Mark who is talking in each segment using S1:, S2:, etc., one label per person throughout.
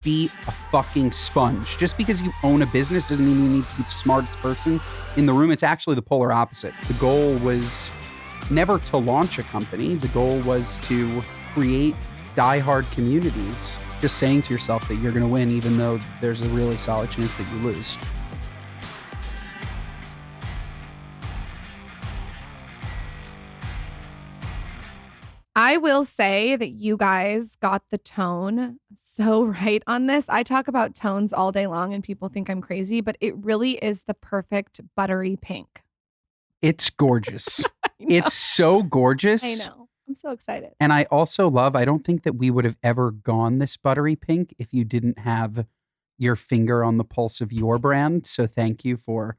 S1: be a fucking sponge. Just because you own a business doesn't mean you need to be the smartest person in the room. It's actually the polar opposite. The goal was never to launch a company. The goal was to create diehard communities. Just saying to yourself that you're going to win, even though there's a really solid chance that you lose.
S2: I will say that you guys got the tone so right on this. I talk about tones all day long and people think I'm crazy, but it really is the perfect buttery pink.
S1: It's gorgeous. It's so gorgeous.
S2: I know. I'm so excited.
S1: And I also love, I don't think that we would have ever gone this buttery pink if you didn't have your finger on the pulse of your brand. So thank you for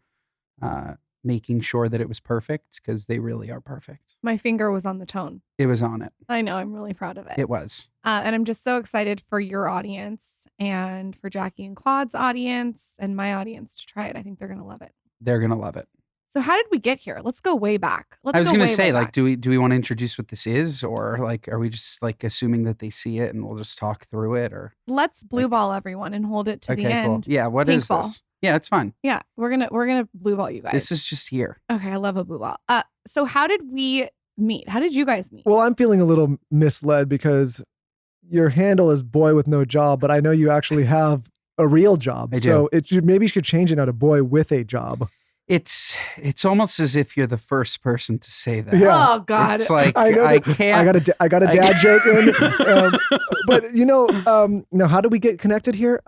S1: making sure that it was perfect, because they really are perfect.
S2: My finger was on the tone.
S1: It was on it.
S2: I know. I'm really proud of it.
S1: It was.
S2: And I'm just so excited for your audience and for Jackie and Claude's audience and my audience to try it. I think they're going to love it.
S1: They're going to love it.
S2: So how did we get here? Let's go way back.
S1: I was going to say, like, do we want to introduce what this is, or like, are we just like assuming that they see it and we'll just talk through it, or
S2: let's blue ball everyone and hold it to the end.
S1: Cool. Yeah. What
S2: Pink
S1: is
S2: ball.
S1: this? Yeah, it's fun.
S2: Yeah, we're gonna blue ball you guys.
S1: This is just here.
S2: Okay, I love a blue ball. So how did we meet? How did you guys meet?
S3: Well, I'm feeling a little misled because your handle is boy with no job, but I know you actually have a real job.
S1: I do.
S3: So maybe you should change it now to boy with a job.
S1: It's almost as if you're the first person to say that.
S3: Yeah.
S2: Oh God!
S1: It's like
S3: I
S1: can't.
S3: I got a dad joke in. But now how do we get connected here?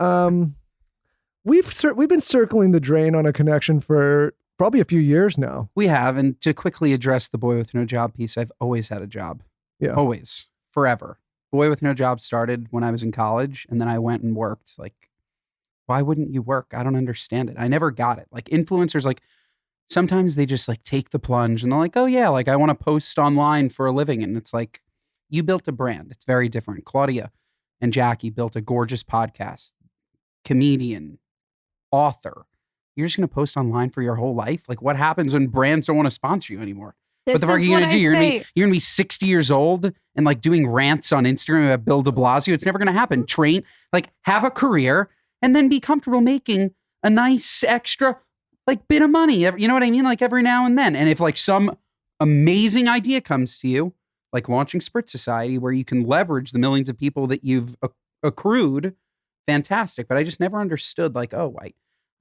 S3: We've been circling the drain on a connection for probably a few years now.
S1: We have, and to quickly address the boy with no job piece, I've always had a job.
S3: Yeah.
S1: Always, forever. Boy with no job started when I was in college, and then I went and worked. Like, why wouldn't you work? I don't understand it. I never got it. Like, influencers, like, sometimes they just like take the plunge and they're like, oh yeah, like I want to post online for a living. And it's like, you built a brand. It's very different. Claudia and Jackie built a gorgeous podcast, comedian, author. You're just going to post online for your whole life? Like, what happens when brands don't want to sponsor you anymore? What the fuck are you going to do? You're going to be 60 years old and like doing rants on Instagram about Bill de Blasio. It's never going to happen. Have a career and then be comfortable making a nice extra like bit of money. You know what I mean? Like every now and then. And if like some amazing idea comes to you, like launching Sprtz Society, where you can leverage the millions of people that you've accrued, fantastic. But I just never understood like, oh, I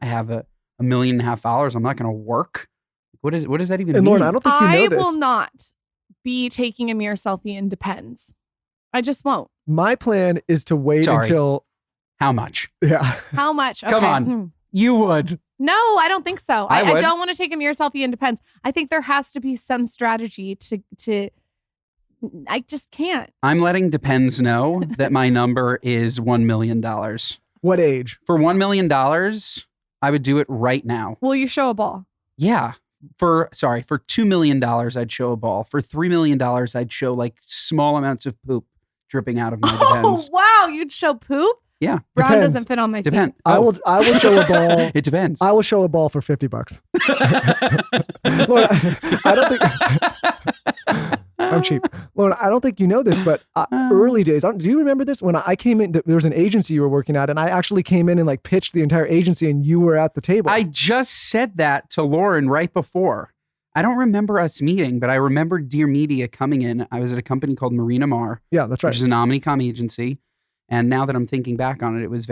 S1: have a $1.5 million. I'm not going to work. What does that even mean?
S3: Lauren, I don't think you know this.
S2: I will not be taking a mirror selfie in Depends. I just won't.
S3: My plan is to wait until...
S1: How much?
S3: Yeah.
S2: How much? Okay.
S1: Come on. You would.
S2: No, I don't think so.
S1: I
S2: don't want to take a mirror selfie in Depends. I think there has to be some strategy to I just can't.
S1: I'm letting Depends know that my number is $1 million.
S3: What age?
S1: For $1 million, I would do it right now.
S2: Will you show a ball?
S1: Yeah. For $2 million, I'd show a ball. For $3 million, I'd show like small amounts of poop dripping out of my Depends.
S2: Oh, wow. You'd show poop?
S1: Yeah.
S2: Brown
S3: Depends.
S2: doesn't fit on my feet.
S1: Depends.
S3: I will show a ball.
S1: It depends.
S3: I will show a ball for $50. Lauren, I don't think I'm cheap. Lauren, I don't think you know this, but early days, do you remember this? When I came in, there was an agency you were working at, and I actually came in and like pitched the entire agency, and you were at the table.
S1: I just said that to Lauren right before. I don't remember us meeting, but I remember Dear Media coming in. I was at a company called Marina Mar.
S3: Yeah, that's right.
S1: Which is an Omnicom agency. And now that I'm thinking back on it, it was a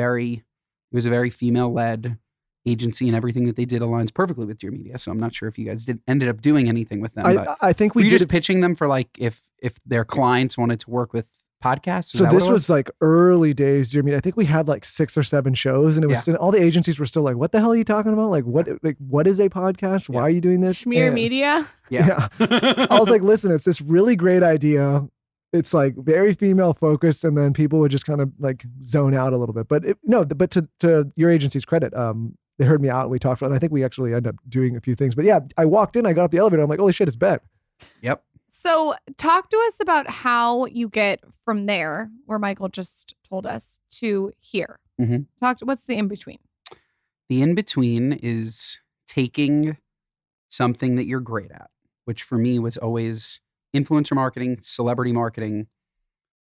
S1: very female-led agency, and everything that they did aligns perfectly with Dear Media. So I'm not sure if you guys ended up doing anything with them.
S3: I think we
S1: were
S3: did
S1: just pitching them for like if their clients wanted to work with podcasts.
S3: So this was like early days. Dear Media. I think we had like 6 or 7 shows, and it was all the agencies were still like, "What the hell are you talking about? Like what is a podcast? Why are you doing this?"
S2: Schmear Media.
S1: Yeah.
S3: I was like, "Listen, it's this really great idea. It's like very female focused," and then people would just kind of like zone out a little bit. But but to your agency's credit, they heard me out and we talked, and I think we actually ended up doing a few things. But yeah, I walked in, I got up the elevator, I'm like, holy shit, it's Ben.
S1: Yep.
S2: So talk to us about how you get from there, where Michael just told us, to here.
S1: Mm-hmm.
S2: What's the in-between?
S1: The in-between is taking something that you're great at, which for me was always influencer marketing, celebrity marketing,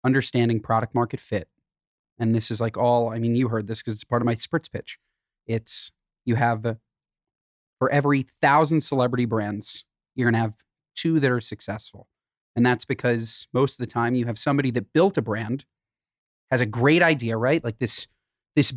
S1: understanding product market fit, and this is like all, I mean, you heard this because it's part of my Spritz pitch. It's, you have, for every 1,000 celebrity brands, you're going to have 2 that are successful. And that's because most of the time you have somebody that built a brand, has a great idea, right? Like this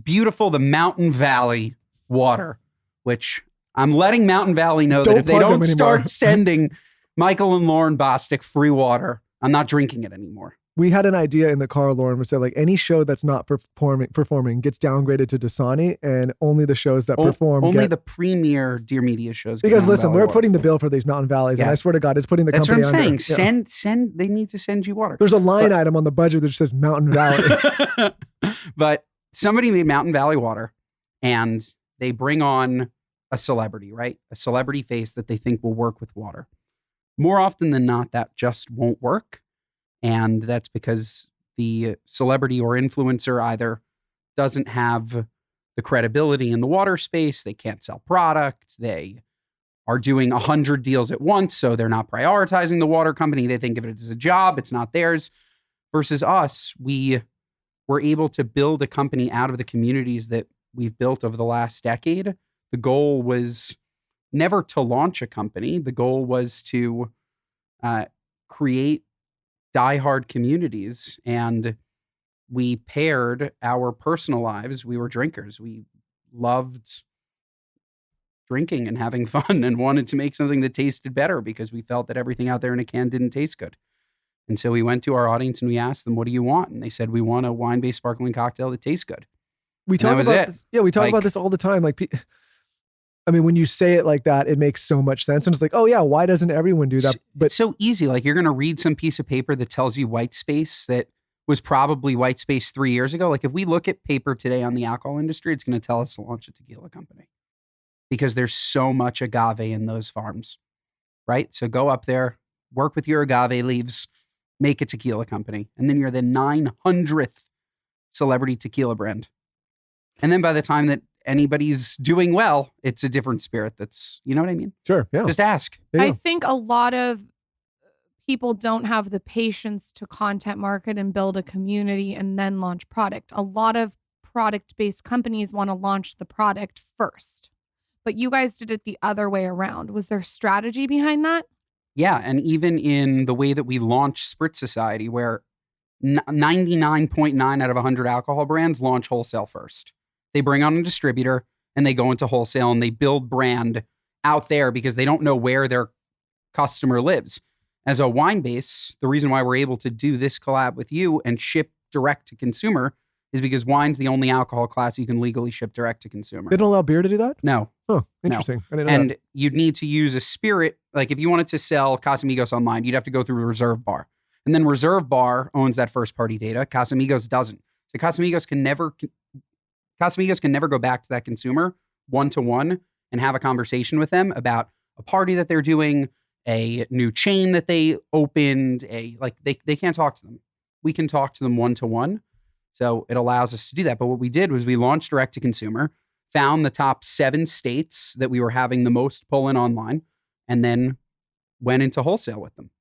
S1: beautiful, the Mountain Valley water, which I'm letting Mountain Valley know that if they don't start sending Michael and Lauren Bostic free water, I'm not drinking it anymore.
S3: We had an idea in the car, Lauren, we said like any show that's not performing gets downgraded to Dasani, and only the shows that perform
S1: only the premier Dear Media shows.
S3: Because listen, we're putting the bill for these Mountain Valleys, and I swear to God, it's putting the company under.
S1: That's what I'm saying. Send. They need to send you water.
S3: There's a line item on the budget that just says Mountain Valley.
S1: But somebody made Mountain Valley water, and they bring on a celebrity, right? A celebrity face that they think will work with water. More often than not, that just won't work. And that's because the celebrity or influencer either doesn't have the credibility in the water space, they can't sell product, they are doing 100 deals at once, so they're not prioritizing the water company. They think of it as a job, it's not theirs. Versus us, we were able to build a company out of the communities that we've built over the last decade. The goal was never to launch a company. The goal was to create diehard communities, and we paired our personal lives. We were drinkers. We loved drinking and having fun and wanted to make something that tasted better because we felt that everything out there in a can didn't taste good. And so we went to our audience and we asked them, what do you want? And they said, we want a wine-based sparkling cocktail that tastes good.
S3: We talk about this. Yeah, we talk about this all the time. Like, I mean, when you say it like that, it makes so much sense. And it's like, oh yeah, why doesn't everyone do that? But
S1: it's so easy. Like you're going to read some piece of paper that tells you white space that was probably white space 3 years ago. Like if we look at paper today on the alcohol industry, it's going to tell us to launch a tequila company because there's so much agave in those farms, right? So go up there, work with your agave leaves, make a tequila company. And then you're the 900th celebrity tequila brand. And then by the time that anybody's doing well, it's a different spirit. That's, you know what I mean?
S3: Sure. Yeah.
S1: Just ask.
S2: I think a lot of people don't have the patience to content market and build a community and then launch product. A lot of product-based companies want to launch the product first, but you guys did it the other way around. Was there strategy behind that?
S1: Yeah. And even in the way that we launched Sprtz Society, where 99.9 out of 100 alcohol brands launch wholesale first. They bring on a distributor and they go into wholesale and they build brand out there because they don't know where their customer lives. As a wine base, the reason why we're able to do this collab with you and ship direct to consumer is because wine's the only alcohol class you can legally ship direct to consumer.
S3: They don't allow beer to do that?
S1: No.
S3: Oh, interesting.
S1: No.
S3: I didn't know
S1: and
S3: that.
S1: You'd need to use a spirit. Like if you wanted to sell Casamigos online, you'd have to go through a Reserve Bar. And then Reserve Bar owns that first party data. Casamigos doesn't. So Casamigos can never go back to that consumer one-to-one and have a conversation with them about a party that they're doing, a new chain that they opened, they can't talk to them. We can talk to them one-to-one. So it allows us to do that. But what we did was we launched direct to consumer, found the top 7 states that we were having the most pull in online, and then went into wholesale with them.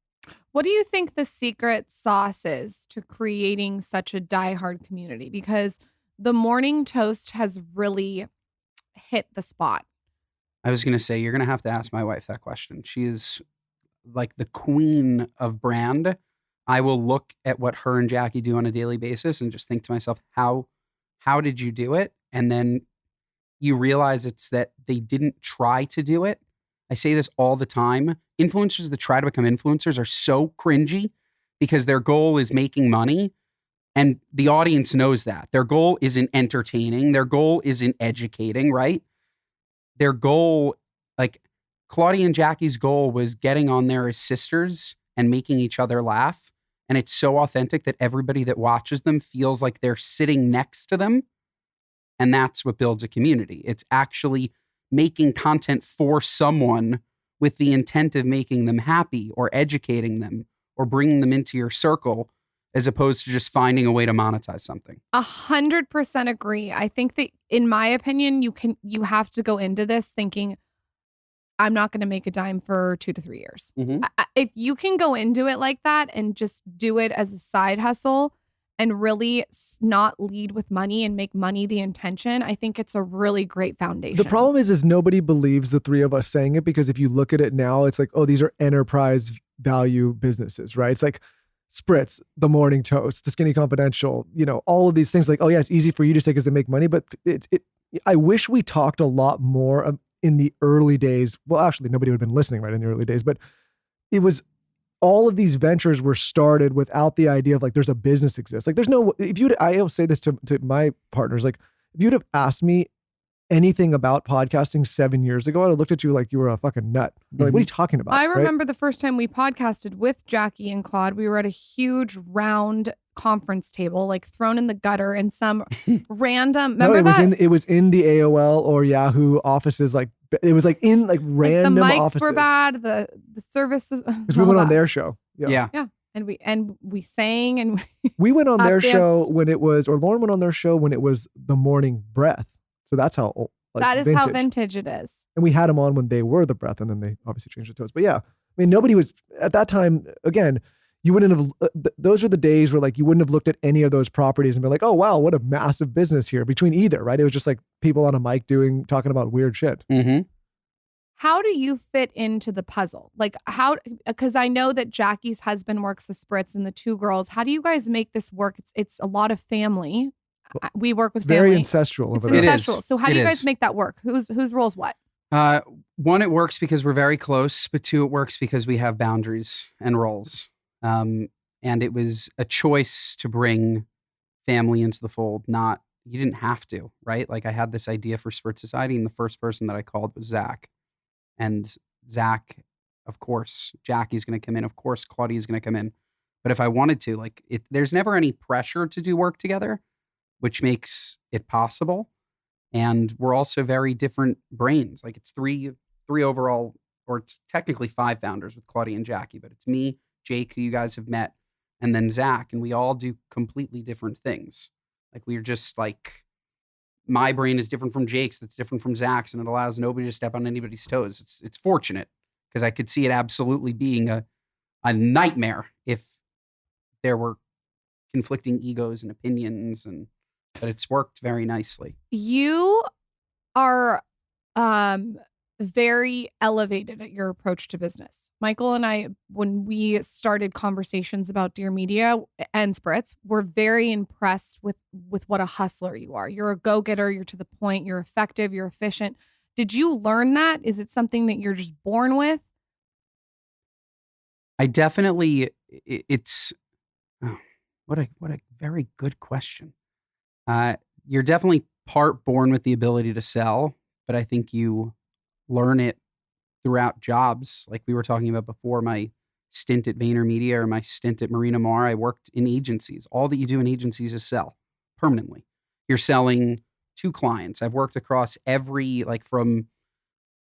S2: What do you think the secret sauce is to creating such a diehard community? Because the morning toast has really hit the spot.
S1: I was going to say, you're going to have to ask my wife that question. She is like the queen of brand. I will look at what her and Jackie do on a daily basis and just think to myself, how did you do it? And then you realize it's that they didn't try to do it. I say this all the time. Influencers that try to become influencers are so cringy because their goal is making money. And the audience knows that. Their goal isn't entertaining. Their goal isn't educating, right? Their goal, like Claudia and Jackie's goal was getting on there as sisters and making each other laugh. And it's so authentic that everybody that watches them feels like they're sitting next to them. And that's what builds a community. It's actually making content for someone with the intent of making them happy or educating them or bringing them into your circle, as opposed to just finding a way to monetize something.
S2: 100% agree. I think that, in my opinion, you have to go into this thinking, I'm not going to make a dime for 2 to 3 years.
S1: Mm-hmm.
S2: If you can go into it like that and just do it as a side hustle and really not lead with money and make money the intention, I think it's a really great foundation.
S3: The problem is nobody believes the three of us saying it, because if you look at it now, it's like, oh, these are enterprise value businesses, right? It's like Spritz, The Morning Toast, The Skinny Confidential, all of these things, like, oh yeah, it's easy for you to say because they make money, but I wish we talked a lot more in the early days. Well, actually, nobody would have been listening right in the early days, but it was, all of these ventures were started without the idea of like, there's a business exists. Like I always say this to my partners, like if you'd have asked me anything about podcasting 7 years ago, I'd have looked at you like you were a fucking nut. Like, what are you talking about?
S2: I remember the first time we podcasted with Jackie and Claude, we were at a huge round conference table, like thrown in the gutter in some random, remember that?
S3: It was in the AOL or Yahoo offices. Like it was like in like random
S2: the mics
S3: offices.
S2: were bad. The service was,
S3: because we went on their show.
S1: Yeah.
S2: And we sang and
S3: we went on their show when it was, or Lauren went on their show when it was The Morning Breath. So that's how old,
S2: that is vintage. How vintage it is.
S3: And we had them on when they were The Breath, and then they obviously changed it to us. But yeah, I mean, nobody was at that time. Again, you wouldn't have. Those are the days where like you wouldn't have looked at any of those properties and been like, oh wow, what a massive business here between either. Right? It was just like people on a mic talking about weird shit.
S1: Mm-hmm.
S2: How do you fit into the puzzle? Like because I know that Jackie's husband works with Spritz and the two girls. How do you guys make this work? It's a lot of family. We work with family.
S3: Very ancestral.
S2: It's ancestral. So how do you guys make that work? Whose role's what?
S1: One, it works because we're very close, but two, it works because we have boundaries and roles. And it was a choice to bring family into the fold. You didn't have to, right? Like I had this idea for Sprtz Society, and the first person that I called was Zach. And Zach, of course, Jackie's going to come in. Of course, Claudia's going to come in. But if I wanted to, there's never any pressure to do work together, which makes it possible. And we're also very different brains. Like it's three overall, or it's technically 5 founders with Claudia and Jackie, but it's me, Jake, who you guys have met, and then Zach, and we all do completely different things. Like we're just like, my brain is different from Jake's, that's different from Zach's, and it allows nobody to step on anybody's toes. It's fortunate, because I could see it absolutely being a nightmare if there were conflicting egos and opinions, but it's worked very nicely.
S2: You are very elevated at your approach to business. Michael and I, when we started conversations about Dear Media and Spritz, we're very impressed with what a hustler you are. You're a go-getter, you're to the point, you're effective, you're efficient. Did you learn that? Is it something that you're just born with?
S1: I definitely, what a very good question. You're definitely part born with the ability to sell, but I think you learn it throughout jobs. Like we were talking about before, my stint at VaynerMedia or my stint at Marina Mar, I worked in agencies. All that you do in agencies is sell permanently. You're selling to clients. I've worked across every, like from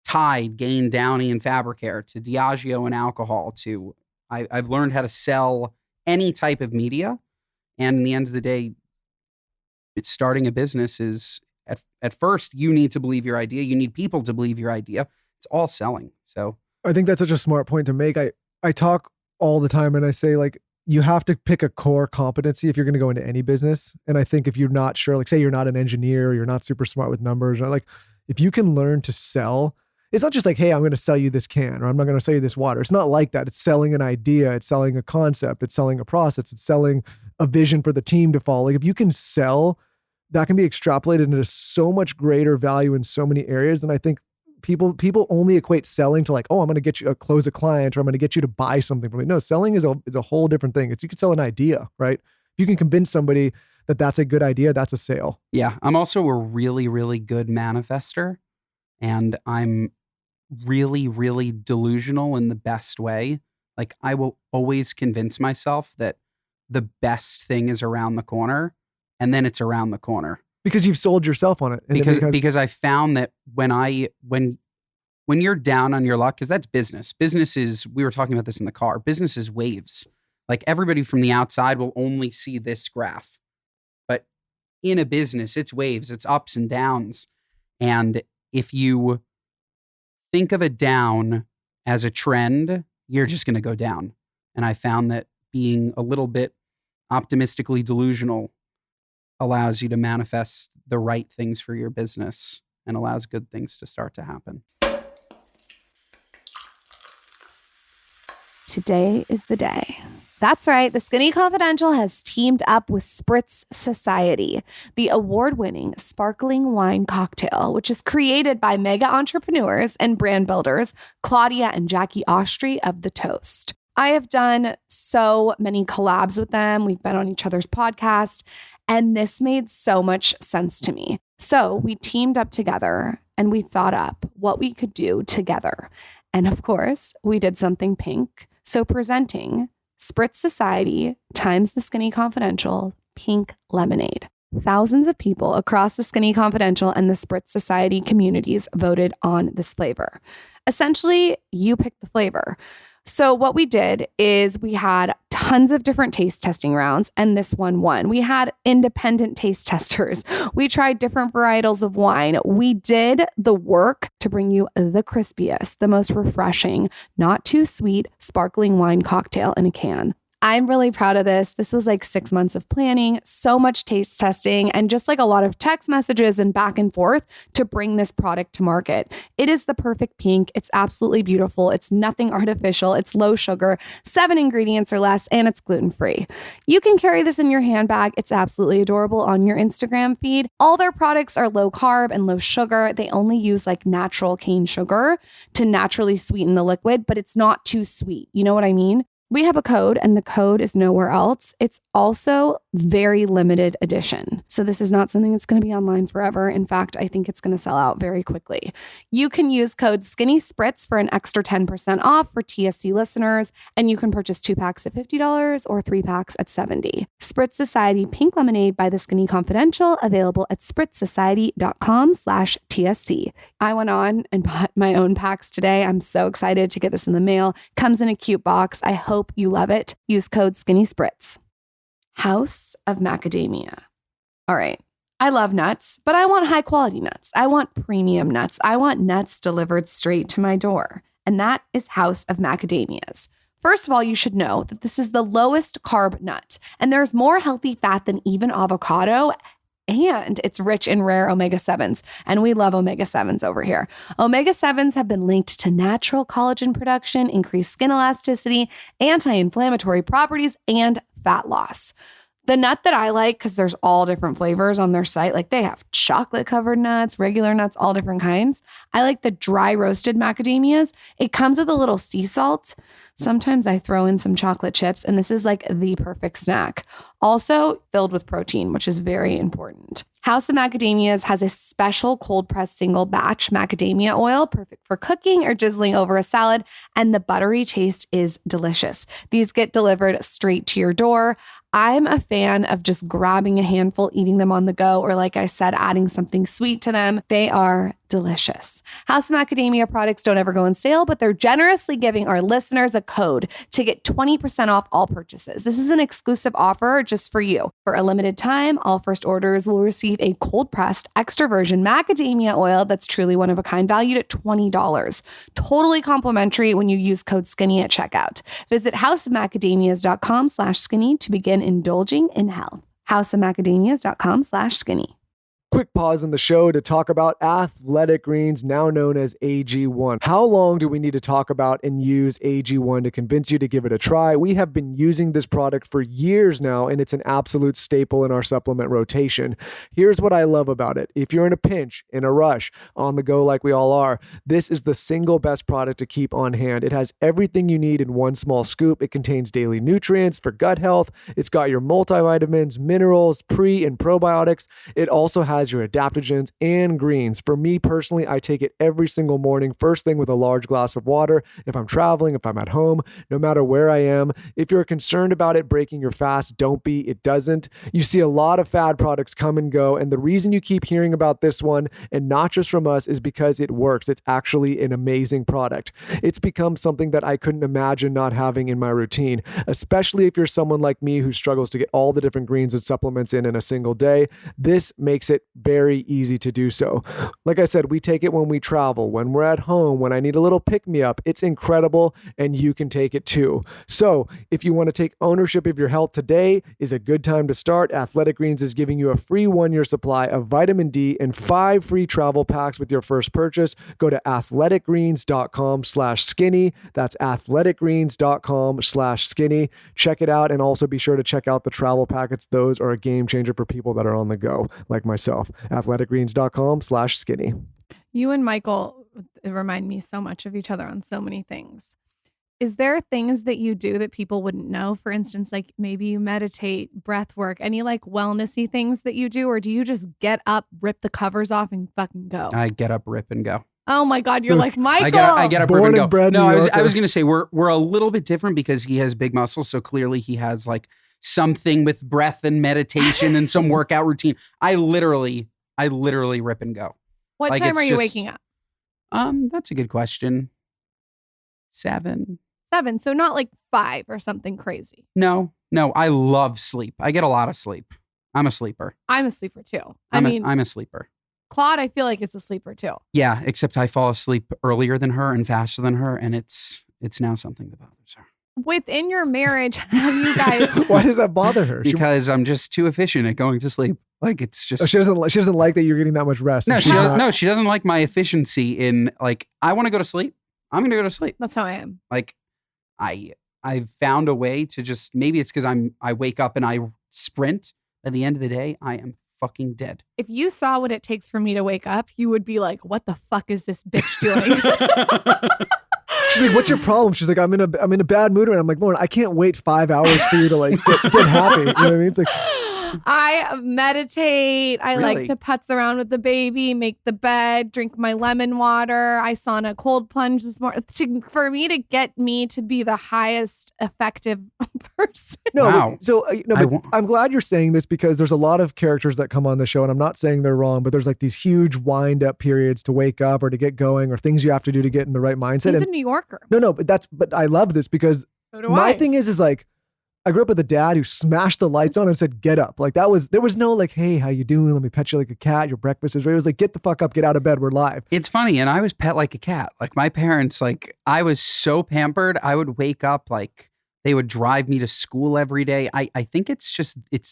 S1: Tide, Gain, Downy, and Fabricare to Diageo and alcohol to, I've learned how to sell any type of media. And in the end of the day, it's starting a business is at first you need to believe your idea. You need people to believe your idea. It's all selling. So
S3: I think that's such a smart point to make. I talk all the time and I say like, you have to pick a core competency if you're going to go into any business. And I think if you're not sure, like say you're not an engineer, you're not super smart with numbers, or like if you can learn to sell, it's not just like, hey, I'm going to sell you this can, or I'm not going to sell you this water. It's not like that. It's selling an idea. It's selling a concept. It's selling a process. It's selling a vision for the team to follow. Like if you can sell, that can be extrapolated into so much greater value in so many areas. And I think people only equate selling to like, oh, I'm going to get you close a client, or I'm going to get you to buy something from me. No, selling is a whole different thing. You can sell an idea, right? If you can convince somebody that that's a good idea, that's a sale.
S1: Yeah. I'm also a really, really good manifester, and I'm really, really delusional in the best way. Like I will always convince myself that the best thing is around the corner, and then it's around the corner.
S3: Because you've sold yourself on it. And
S1: because I found that when you're down on your luck, because that's business. Business is, we were talking about this in the car, business is waves. Like everybody from the outside will only see this graph. But in a business, it's waves, it's ups and downs. And if you think of a down as a trend, you're just going to go down. And I found that being a little bit optimistically delusional allows you to manifest the right things for your business and allows good things to start to happen.
S2: Today is the day. That's right. The Skinny Confidential has teamed up with Spritz Society, the award-winning sparkling wine cocktail, which is created by mega entrepreneurs and brand builders, Claudia and Jackie Ostry of The Toast. I have done so many collabs with them. We've been on each other's podcast, and this made so much sense to me. So we teamed up together and we thought up what we could do together. And of course, we did something pink. So presenting Sprtz Society times the Skinny Confidential Pink Lemonade. Thousands of people across the Skinny Confidential and the Spritz Society communities voted on this flavor. Essentially, you pick the flavor. So what we did is we had tons of different taste testing rounds, and this one won. We had independent taste testers. We tried different varietals of wine. We did the work to bring you the crispiest, the most refreshing, not too sweet, sparkling wine cocktail in a can. I'm really proud of this. This was like 6 months of planning, so much taste testing, and just like a lot of text messages and back and forth to bring this product to market. It is the perfect pink. It's absolutely beautiful. It's nothing artificial. It's low sugar, 7 ingredients or less, and it's gluten-free. You can carry this in your handbag. It's absolutely adorable on your Instagram feed. All their products are low carb and low sugar. They only use like natural cane sugar to naturally sweeten the liquid, but it's not too sweet. You know what I mean? We have a code, and the code is nowhere else. It's also very limited edition. So this is not something that's going to be online forever. In fact, I think it's going to sell out very quickly. You can use code SkinnySpritz for an extra 10% off for TSC listeners, and you can purchase 2 packs at $50 or 3 packs at $70. Spritz Society Pink Lemonade by the Skinny Confidential, available at spritzsociety.com/TSC. I went on and bought my own packs today. I'm so excited to get this in the mail. Comes in a cute box. I hope you love it. Use code SkinnySpritz. House of Macadamia. All right. I love nuts, but I want high quality nuts. I want premium nuts. I want nuts delivered straight to my door. And that is House of Macadamia's. First of all, you should know that this is the lowest carb nut, and there's more healthy fat than even avocado. And it's rich in rare omega-7s. And we love omega-7s over here. Omega-7s have been linked to natural collagen production, increased skin elasticity, anti-inflammatory properties, and fat loss. The nut that I like, because there's all different flavors on their site, like they have chocolate covered nuts, regular nuts, all different kinds. I like the dry roasted macadamias. It comes with a little sea salt. Sometimes I throw in some chocolate chips, and this is like the perfect snack. Also filled with protein, which is very important. House of Macadamias has a special cold pressed single batch macadamia oil, perfect for cooking or drizzling over a salad, and the buttery taste is delicious. These get delivered straight to your door. I'm a fan of just grabbing a handful, eating them on the go, or like I said, adding something sweet to them. They are delicious. House of Macadamia products don't ever go on sale, but they're generously giving our listeners a code to get 20% off all purchases. This is an exclusive offer just for you. For a limited time, all first orders will receive a cold pressed extra virgin macadamia oil that's truly one of a kind, valued at $20. Totally complimentary when you use code SKINNY at checkout. Visit houseofmacadamias.com/skinny to begin indulging in health. houseofmacadamias.com/skinny.
S3: Quick pause in the show to talk about Athletic Greens, now known as AG1. How long do we need to talk about and use AG1 to convince you to give it a try? We have been using this product for years now, and it's an absolute staple in our supplement rotation. Here's what I love about it. If you're in a pinch, in a rush, on the go like we all are, this is the single best product to keep on hand. It has everything you need in one small scoop. It contains daily nutrients for gut health. It's got your multivitamins, minerals, pre and probiotics. It also has your adaptogens and greens. For me personally, I take it every single morning, first thing with a large glass of water. If I'm traveling, if I'm at home, no matter where I am. If you're concerned about it breaking your fast, don't be. It doesn't. You see a lot of fad products come and go, and the reason you keep hearing about this one, and not just from us, is because it works. It's actually an amazing product. It's become something that I couldn't imagine not having in my routine, especially if you're someone like me who struggles to get all the different greens and supplements in a single day. This makes it very easy to do so. Like I said, we take it when we travel, when we're at home, when I need a little pick-me-up. It's incredible, and you can take it too. So if you want to take ownership of your health, today is a good time to start. Athletic Greens is giving you a free 1-year supply of vitamin D and 5 free travel packs with your first purchase. Go to athleticgreens.com/skinny. That's athleticgreens.com/skinny. Check it out, and also be sure to check out the travel packets. Those are a game changer for people that are on the go, like myself. athleticgreens.com/skinny.
S2: You and Michael remind me so much of each other on so many things. Is there things that you do that people wouldn't know? For instance, like maybe you meditate, breath work, any like wellnessy things that you do? Or do you just get up, rip the covers off and fucking go?
S1: I get up, rip, and go.
S2: Oh my God, you're like Michael.
S1: I get up, rip,
S3: Born
S1: and
S3: and
S1: go.
S3: bred
S1: No,
S3: New
S1: I was
S3: Yorker.
S1: going to say we're a little bit different because he has big muscles. So clearly he has like something with breath and meditation and some workout routine. I literally rip and go.
S2: What
S1: Like,
S2: time
S1: it's
S2: are you
S1: just-
S2: waking up?
S1: That's a good question. 7.
S2: 7. So not like 5 or something crazy.
S1: No, I love sleep. I get a lot of sleep. I'm a sleeper.
S2: I'm a sleeper too.
S1: I'm
S2: I
S1: a sleeper.
S2: Claude, I feel like is a sleeper too.
S1: Yeah, except I fall asleep earlier than her and faster than her, and it's now something that bothers her.
S2: Within your marriage, have you guys?
S3: Why does that bother her?
S1: Because I'm just too efficient at going to sleep. Like it's just
S3: She doesn't like that you're getting that much rest.
S1: no,
S3: and
S1: she
S3: she's
S1: doesn't,
S3: not-
S1: no, she doesn't like my efficiency in like I want to go to sleep. I'm going to go to sleep.
S2: That's how I am.
S1: Like I've found a way to just maybe it's because I wake up and I sprint. At the end of the day, I am fucking dead.
S2: If you saw what it takes for me to wake up, you would be like, "What the fuck is this bitch doing?"
S3: She's like, "What's your problem?" She's like, "I'm in a bad mood," and I'm like, "Lauren, I can't wait 5 hours for you to like get happy." You know what I mean? It's like,
S2: I meditate. I like
S1: Really?
S2: to putz around with the baby, make the bed, drink my lemon water. I sauna cold plunge this morning for me to get me to be the highest effective person.
S3: no.
S1: Wow.
S3: But, so no,
S1: I
S3: but
S1: wa-
S3: I'm glad you're saying this because there's a lot of characters that come on the show, and I'm not saying they're wrong, but there's like these huge wind up periods to wake up or to get going, or things you have to do to get in the right mindset.
S2: He's
S3: And
S2: a New Yorker.
S3: no, but I love this because
S2: So do
S3: my
S2: I.
S3: thing is like, I grew up with a dad who smashed the lights on and said, "Get up." Like there was no like, "Hey, how you doing? Let me pet you like a cat. Your breakfast is ready." It was like, "Get the fuck up, get out of bed. We're live."
S1: It's funny, and I was pet like a cat. Like my parents, like I was so pampered. I would wake up like they would drive me to school every day. I think it's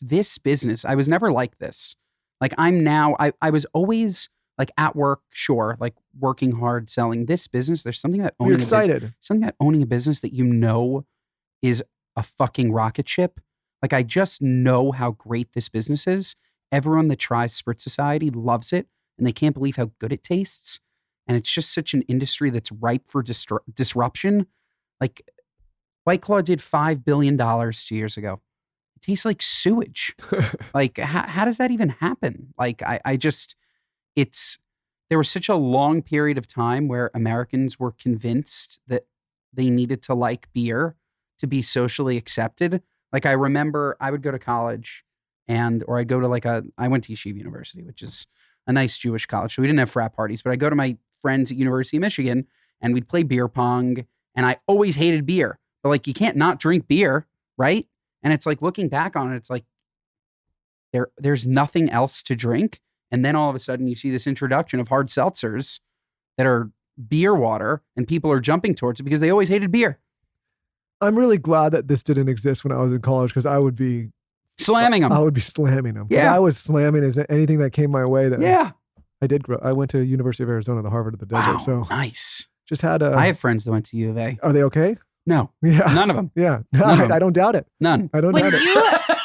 S1: this business. I was never like this. Like I'm now. I was always like at work, sure, like working hard, selling this business. There's something about
S3: You're
S1: owning a business.
S3: excited.
S1: Something about owning a business that you know is a fucking rocket ship. Like I just know how great this business is. Everyone that tries Spritz Society loves it, and they can't believe how good it tastes. And it's just such an industry that's ripe for disruption. Like White Claw did $5 billion 2 years ago. It tastes like sewage. Like how does that even happen? Like there was such a long period of time where Americans were convinced that they needed to like beer to be socially accepted. Like I remember I would go to college or I'd go to I went to Yeshiva University, which is a nice Jewish college. So we didn't have frat parties, but I'd go to my friends at University of Michigan and we'd play beer pong, and I always hated beer. But like you can't not drink beer, right? And it's like looking back on it, it's like there's nothing else to drink. And then all of a sudden you see this introduction of hard seltzers that are beer water, and people are jumping towards it because they always hated beer.
S3: I'm really glad that this didn't exist when I was in college because I would be
S1: Slamming them.
S3: I would be slamming them. 'Cause
S1: Yeah.
S3: I was slamming anything that came my way. That
S1: Yeah.
S3: I went to University of Arizona, the Harvard of the desert.
S1: Wow.
S3: So
S1: Nice.
S3: just had a.
S1: I have friends that went to U of A.
S3: Are they okay?
S1: No,
S3: Yeah.
S1: none of them.
S3: Yeah.
S1: None of them.
S3: I don't doubt it.
S1: None.
S3: I don't
S2: When
S3: doubt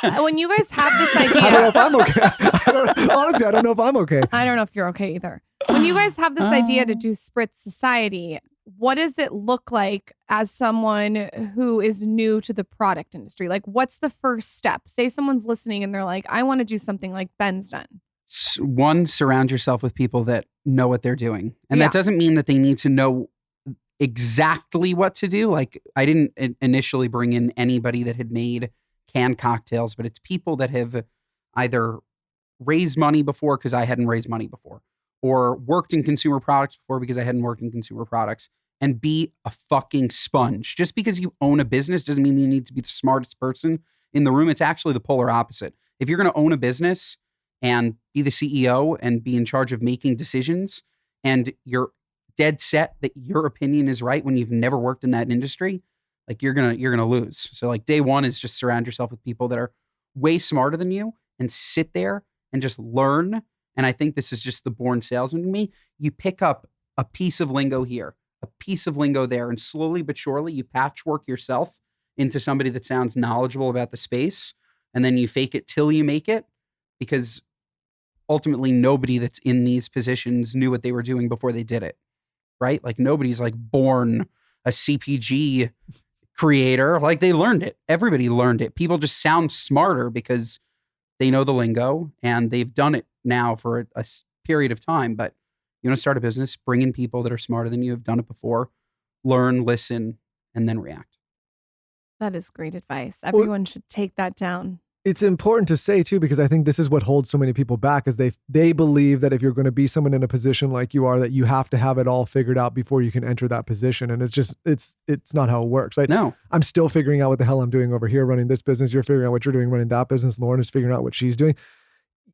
S3: it.
S2: when you guys have this
S3: I don't know
S2: idea,
S3: if I'm okay. Honestly, I don't know if I'm okay.
S2: I don't know if you're okay either. When you guys have this idea to do Spritz Society, what does it look like as someone who is new to the product industry? Like, what's the first step? Say someone's listening and they're like, I want to do something like Ben's done.
S1: One, surround yourself with people that know what they're doing. And
S2: Yeah.
S1: that doesn't mean that they need to know exactly what to do. Like I didn't initially bring in anybody that had made canned cocktails, but it's people that have either raised money before because I hadn't raised money before, or worked in consumer products before because I hadn't worked in consumer products, and be a fucking sponge. Just because you own a business doesn't mean you need to be the smartest person in the room. It's actually the polar opposite. If you're going to own a business, and be the CEO and be in charge of making decisions, and you're dead set that your opinion is right when you've never worked in that industry, like you're gonna lose. So like day one is just surround yourself with people that are way smarter than you and sit there and just learn. And I think this is just the born salesman in me. You pick up a piece of lingo here, a piece of lingo there, and slowly but surely you patchwork yourself into somebody that sounds knowledgeable about the space. And then you fake it till you make it, because ultimately nobody that's in these positions knew what they were doing before they did it, right? Like nobody's like born a CPG creator. Like they learned it. Everybody learned it. People just sound smarter because they know the lingo and they've done it now for a period of time. But you want to start a business, bring in people that are smarter than you, have done it before, learn, listen, and then react.
S2: That is great advice. Everyone should take that down.
S3: It's important to say too, because I think this is what holds so many people back, is they believe that if you're going to be someone in a position like you are, that you have to have it all figured out before you can enter that position. And it's not how it works.
S1: No.
S3: I'm still figuring out what the hell I'm doing over here running this business. You're figuring out what you're doing running that business. Lauren is figuring out what she's doing.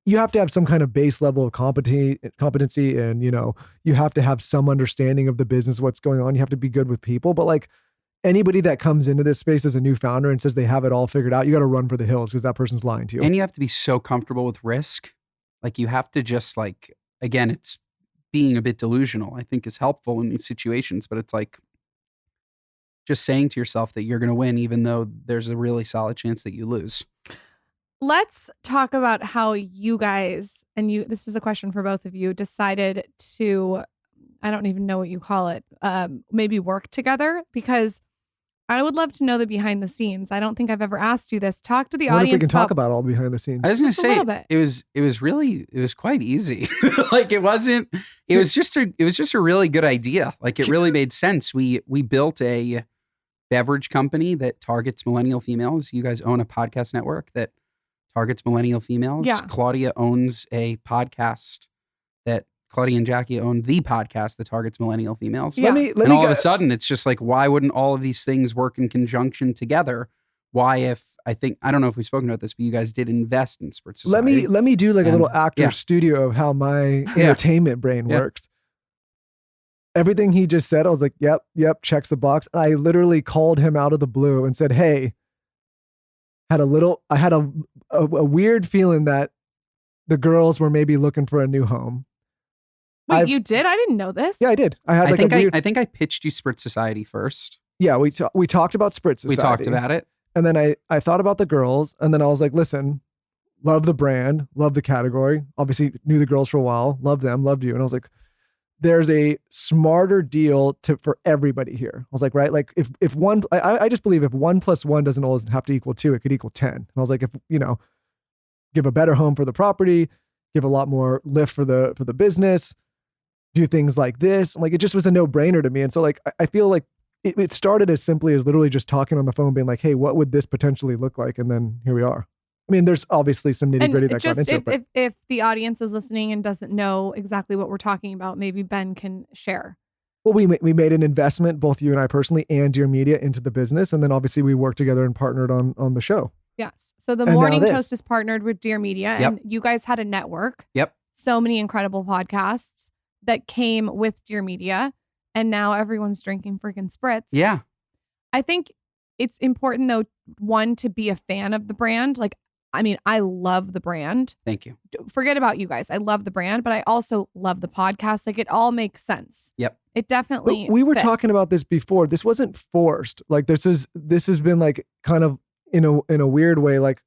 S3: You have to have some kind of base level of competency, and you have to have some understanding of the business, what's going on. You have to be good with people. But like anybody that comes into this space as a new founder and says they have it all figured out, you got to run for the hills, because that person's lying to you.
S1: And you have to be so comfortable with risk. Like you have to just like, again, it's being a bit delusional, I think is helpful in these situations, but it's like just saying to yourself that you're going to win, even though there's a really solid chance that you lose.
S2: Let's talk about how you guys, this is a question for both of you, decided to, I don't even know what you call it, maybe work together, because I would love to know the behind the scenes. I don't think I've ever asked you this. Talk to the audience.
S3: What if we can talk about all the behind the scenes?
S1: I was going to say it was quite easy. Like it was just a really good idea. Like it really made sense. We built a beverage company that targets millennial females. You guys own a podcast network that targets millennial females.
S2: Yeah.
S1: Claudia owns a podcast that Claudia and Jackie own the podcast that targets millennial females.
S2: Yeah.
S1: And all of a sudden, it's just like, why wouldn't all of these things work in conjunction together? I don't know if we've spoken about this, but you guys did invest in Sprtz Society.
S3: Let me do like a little actor studio of how my entertainment brain works. Everything he just said, I was like, yep, checks the box. And I literally called him out of the blue and said, hey, I had a weird feeling that the girls were maybe looking for a new home.
S2: Wait, you did? I didn't know this.
S3: Yeah, I did. I
S1: think I pitched you Spritz Society first.
S3: Yeah, we talked about Spritz Society.
S1: We talked about it.
S3: And then I thought about the girls, and then I was like, listen, love the brand, love the category. Obviously knew the girls for a while, loved them, loved you. And I was like, there's a smarter deal for everybody here. I was like, right? Like if one, I just believe if 1 + 1 doesn't always have to equal 2, it could equal 10. And I was like, if, give a better home for the property, give a lot more lift for the business, do things like this. Like, it just was a no brainer to me. And so like, I feel like it started as simply as literally just talking on the phone, being like, hey, what would this potentially look like? And then here we are. I mean, there's obviously some nitty gritty that got into it.
S2: If the audience is listening and doesn't know exactly what we're talking about, maybe Ben can share.
S3: Well, we made an investment, both you and I personally, and Dear Media, into the business. And then obviously we worked together and partnered on the show.
S2: Yes. So the Morning Toast is partnered with Dear Media, and you guys had a network.
S1: Yep.
S2: So many incredible podcasts that came with Dear Media, and now everyone's drinking freaking Spritz.
S1: Yeah.
S2: I think it's important though, one, to be a fan of the brand. Like, I mean, I love the brand.
S1: Thank you.
S2: Forget about you guys. I love the brand, but I also love the podcast. Like, it all makes sense.
S1: Yep.
S2: It definitely
S3: we were
S2: fits.
S3: talking about this before. This wasn't forced. Like, this has been like kind of in a weird way. Like,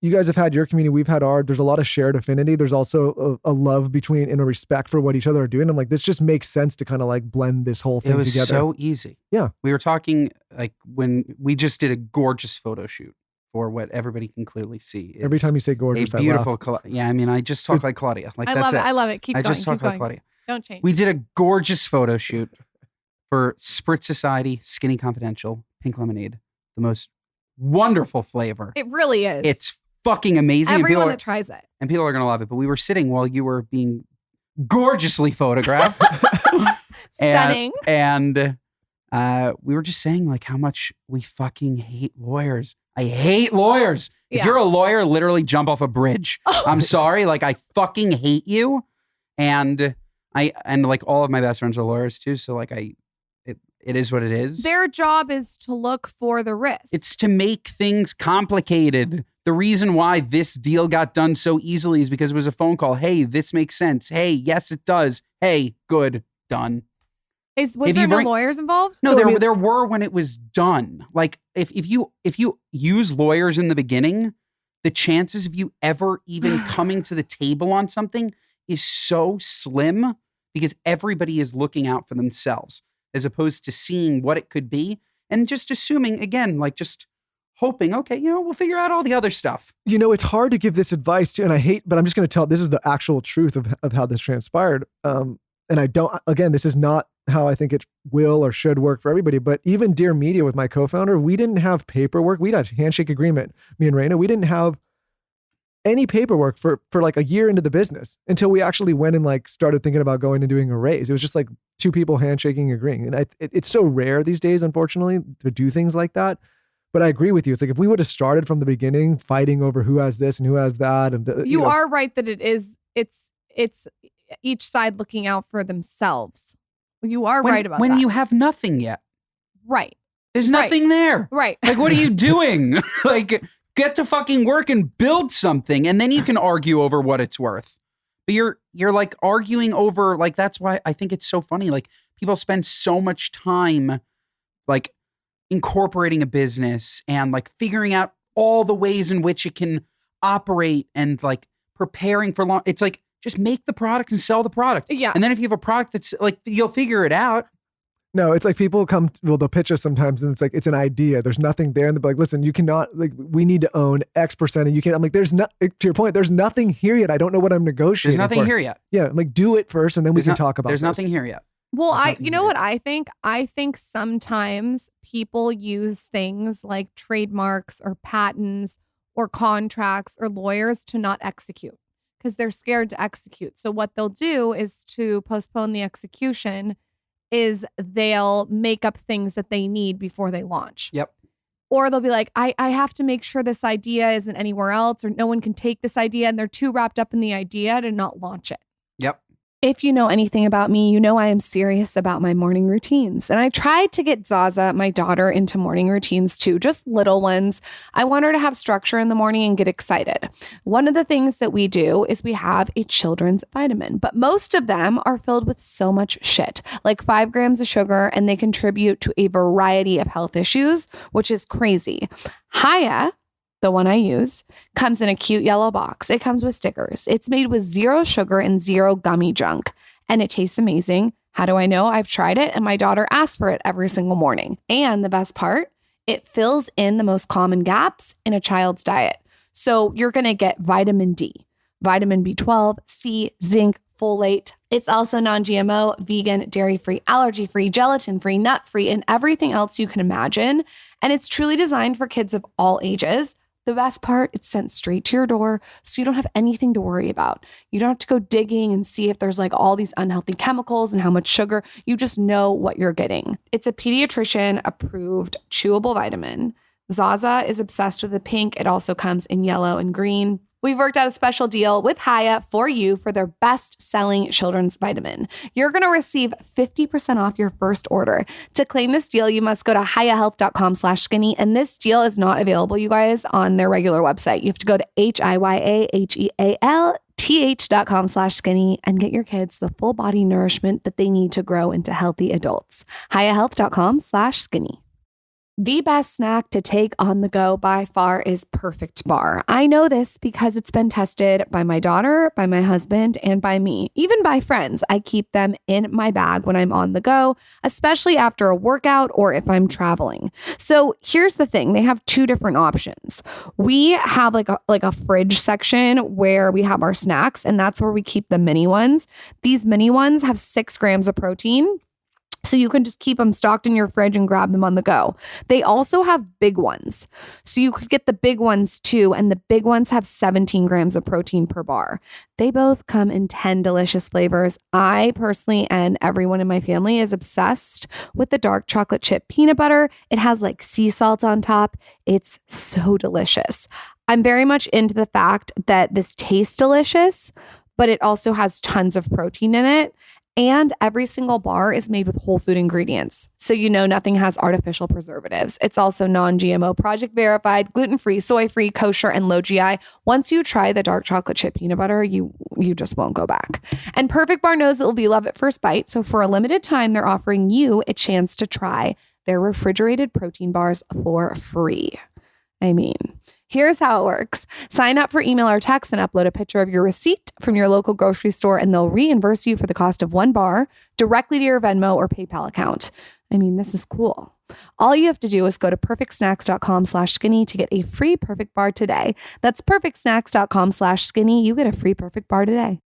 S3: you guys have had your community, we've had ours. There's a lot of shared affinity. There's also a love between and a respect for what each other are doing. I'm like, this just makes sense to kind of like blend this whole thing together. It was
S1: so easy.
S3: Yeah.
S1: We were talking like when we just did a gorgeous photo shoot for what everybody can clearly see.
S3: Every time you say gorgeous,
S1: a beautiful, yeah. I mean, I just talk like Claudia. Like, that's it.
S2: I love it. Keep going.
S1: I just talk like Claudia.
S2: Don't change.
S1: We did a gorgeous photo shoot for Sprtz Society, Skinny Confidential, Pink Lemonade, the most wonderful flavor.
S2: It really is.
S1: It's fucking amazing.
S2: Everyone that tries it.
S1: And people are going to love it. But we were sitting while you were being gorgeously photographed.
S2: Stunning.
S1: And we were just saying like how much we fucking hate lawyers. I hate lawyers. If
S2: Yeah.
S1: you're a lawyer, literally jump off a bridge.
S2: Oh.
S1: I'm sorry. Like I fucking hate you. And like all of my best friends are lawyers too. So like it is what it is.
S2: Their job is to look for the risk.
S1: It's to make things complicated. The reason why this deal got done so easily is because it was a phone call. Hey, this makes sense. Hey, yes, it does. Hey, good, done.
S2: Was
S1: if
S2: there
S1: you
S2: no
S1: bring-
S2: lawyers involved?
S1: No,
S3: No, I mean-
S1: there were when it was done. Like if you use lawyers in the beginning, the chances of you ever even coming to the table on something is so slim because everybody is looking out for themselves as opposed to seeing what it could be and just assuming, again, like just hoping, okay, we'll figure out all the other stuff.
S3: It's hard to give this advice to, and I hate, but I'm just going to tell, this is the actual truth of how this transpired. And I don't, again, this is not how I think it will or should work for everybody, but even Dear Media with my co-founder, we didn't have paperwork. We had a handshake agreement, me and Raina, we didn't have any paperwork for like a year into the business until we actually went and like started thinking about going and doing a raise. It was just like two people handshaking, agreeing. And it's so rare these days, unfortunately, to do things like that. But I agree with you. It's like if we would have started from the beginning fighting over who has this and who has that. And
S2: You are right that it's each side looking out for themselves. You are right about
S1: when
S2: that.
S1: you have nothing yet.
S2: Right.
S1: There's
S2: Right.
S1: nothing there.
S2: Right.
S1: Like, what are you doing? Like, get to fucking work and build something, and then you can argue over what it's worth. But you're like arguing over, like, that's why I think it's so funny. Like, people spend so much time, like, incorporating a business and, like, figuring out all the ways in which it can operate and, like, preparing for long. It's like, just make the product and sell the product.
S2: Yeah.
S1: And then if you have a product that's, like, you'll figure it out.
S3: No, it's like people come, they'll pitch us sometimes and it's like, it's an idea. There's nothing there. And they'll be like, listen, you cannot, like, we need to own X percent. And you can't, I'm like, to your point, there's nothing here yet. I don't know what I'm negotiating.
S1: There's nothing
S3: for.
S1: here yet.
S3: Yeah. I'm like, do it first and then we can talk about
S1: There's
S3: this.
S1: nothing here yet.
S2: Well,
S1: There's nothing
S2: you know
S1: here
S2: what I think? I think sometimes people use things like trademarks or patents or contracts or lawyers to not execute because they're scared to execute. So what they'll do is to postpone the execution is they'll make up things that they need before they launch.
S1: Yep.
S2: Or they'll be like, I have to make sure this idea isn't anywhere else or no one can take this idea. And they're too wrapped up in the idea to not launch it.
S1: Yep.
S2: If you know anything about me, you know I am serious about my morning routines. And I tried to get Zaza, my daughter, into morning routines too, just little ones. I want her to have structure in the morning and get excited. One of the things that we do is we have a children's vitamin, but most of them are filled with so much shit, like 5 grams of sugar, and they contribute to a variety of health issues, which is crazy. Haya, the one I use, comes in a cute yellow box. It comes with stickers. It's made with 0 sugar and 0 gummy junk, and it tastes amazing. How do I know? I've tried it, and my daughter asks for it every single morning. And the best part, it fills in the most common gaps in a child's diet. So you're going to get vitamin D, vitamin B12, C, zinc, folate. It's also non-GMO, vegan, dairy-free, allergy-free, gelatin-free, nut-free, and everything else you can imagine. And it's truly designed for kids of all ages. The best part, it's sent straight to your door, so you don't have anything to worry about. You don't have to go digging and see if there's like all these unhealthy chemicals and how much sugar. You just know what you're getting. It's a pediatrician approved chewable vitamin. Zaza is obsessed with the pink. It also comes in yellow and green. We've worked out a special deal with Haya for you for their best-selling children's vitamin. You're going to receive 50% off your first order. To claim this deal, you must go to hayahealth.com/skinny. And this deal is not available, you guys, on their regular website. You have to go to HIYAHEALTH.com/skinny and get your kids the full body nourishment that they need to grow into healthy adults. hayahealth.com/skinny. The best snack to take on the go by far is Perfect Bar. I know this because it's been tested by my daughter, by my husband, and by me. Even by friends, I keep them in my bag when I'm on the go, especially after a workout or if I'm traveling. So here's the thing. They have 2 different options. We have like a fridge section where we have our snacks, and that's where we keep the mini ones. These mini ones have 6 grams of protein. So you can just keep them stocked in your fridge and grab them on the go. They also have big ones. So you could get the big ones too. And the big ones have 17 grams of protein per bar. They both come in 10 delicious flavors. I personally, and everyone in my family, is obsessed with the dark chocolate chip peanut butter. It has like sea salt on top. It's so delicious. I'm very much into the fact that this tastes delicious, but it also has tons of protein in it. And every single bar is made with whole food ingredients. So nothing has artificial preservatives. It's also non-GMO, project verified, gluten-free, soy-free, kosher, and low GI. Once you try the dark chocolate chip peanut butter, you just won't go back. And Perfect Bar knows it will be love at first bite. So for a limited time, they're offering you a chance to try their refrigerated protein bars for free. Here's how it works. Sign up for email or text and upload a picture of your receipt from your local grocery store, and they'll reimburse you for the cost of one bar directly to your Venmo or PayPal account. This is cool. All you have to do is go to perfectsnacks.com/skinny to get a free Perfect Bar today. That's perfectsnacks.com/skinny. You get a free Perfect Bar today.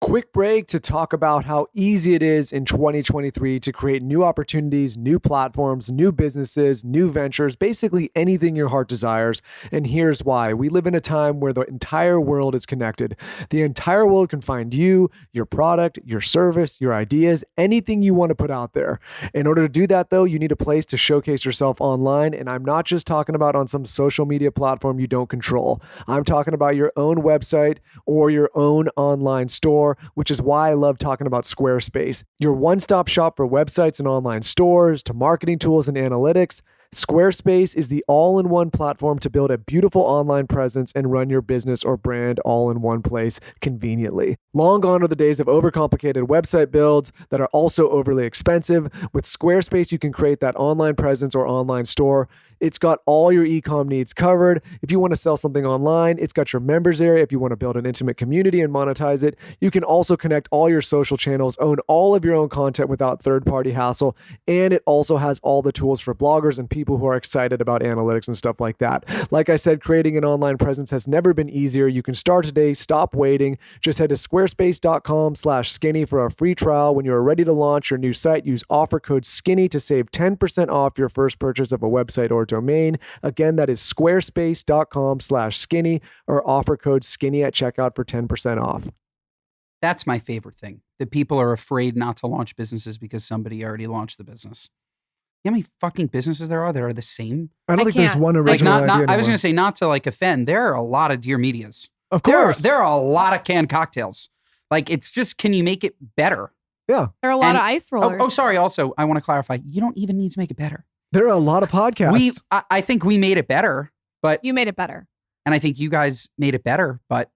S3: Quick break to talk about how easy it is in 2023 to create new opportunities, new platforms, new businesses, new ventures, basically anything your heart desires. And here's why. We live in a time where the entire world is connected. The entire world can find you, your product, your service, your ideas, anything you want to put out there. In order to do that, though, you need a place to showcase yourself online. And I'm not just talking about on some social media platform you don't control. I'm talking about your own website or your own online store, which is why I love talking about Squarespace. Your one-stop shop for websites and online stores, to marketing tools and analytics. Squarespace is the all-in-one platform to build a beautiful online presence and run your business or brand all in one place conveniently. Long gone are the days of overcomplicated website builds that are also overly expensive. With Squarespace, you can create that online presence or online store. It's got all your e-com needs covered. If you want to sell something online, it's got your members area. If you want to build an intimate community and monetize it, you can also connect all your social channels, own all of your own content without third-party hassle. And it also has all the tools for bloggers and people who are excited about analytics and stuff like that. Like I said, creating an online presence has never been easier. You can start today. Stop waiting. Just head to squarespace.com/skinny for a free trial. When you're ready to launch your new site, use offer code SKINNY to save 10% off your first purchase of a website or domain. Again, that is squarespace.com/skinny or offer code SKINNY at checkout for 10% off.
S1: That's my favorite thing. That people are afraid not to launch businesses because somebody already launched the business. You know how many fucking businesses there are that are the same?
S3: I don't think there's one
S1: Like
S3: original idea
S1: I was
S3: anymore.
S1: going to say, not to like offend, there are a lot of Dear Medias.
S3: Of course.
S1: There are a lot of canned cocktails. Like, it's just, can you make it better?
S3: Yeah.
S2: There are a lot of ice rollers.
S1: Oh, sorry. Also, I want to clarify. You don't even need to make it better.
S3: There are a lot of podcasts.
S1: I think we made it better, but
S2: You made it better.
S1: and I think you guys made it better, but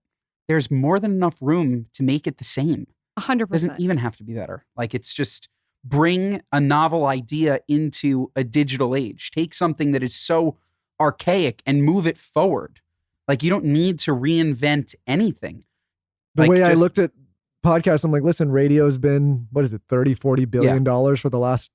S1: there's more than enough room to make it the same.
S2: 100%.
S1: It doesn't even have to be better. Like, it's just bring a novel idea into a digital age. Take something that is so archaic and move it forward. Like, you don't need to reinvent anything.
S3: The
S1: Like,
S3: way I
S1: just-
S3: looked at podcasts, I'm like, listen, radio's been, what is it, $30-40 billion for the last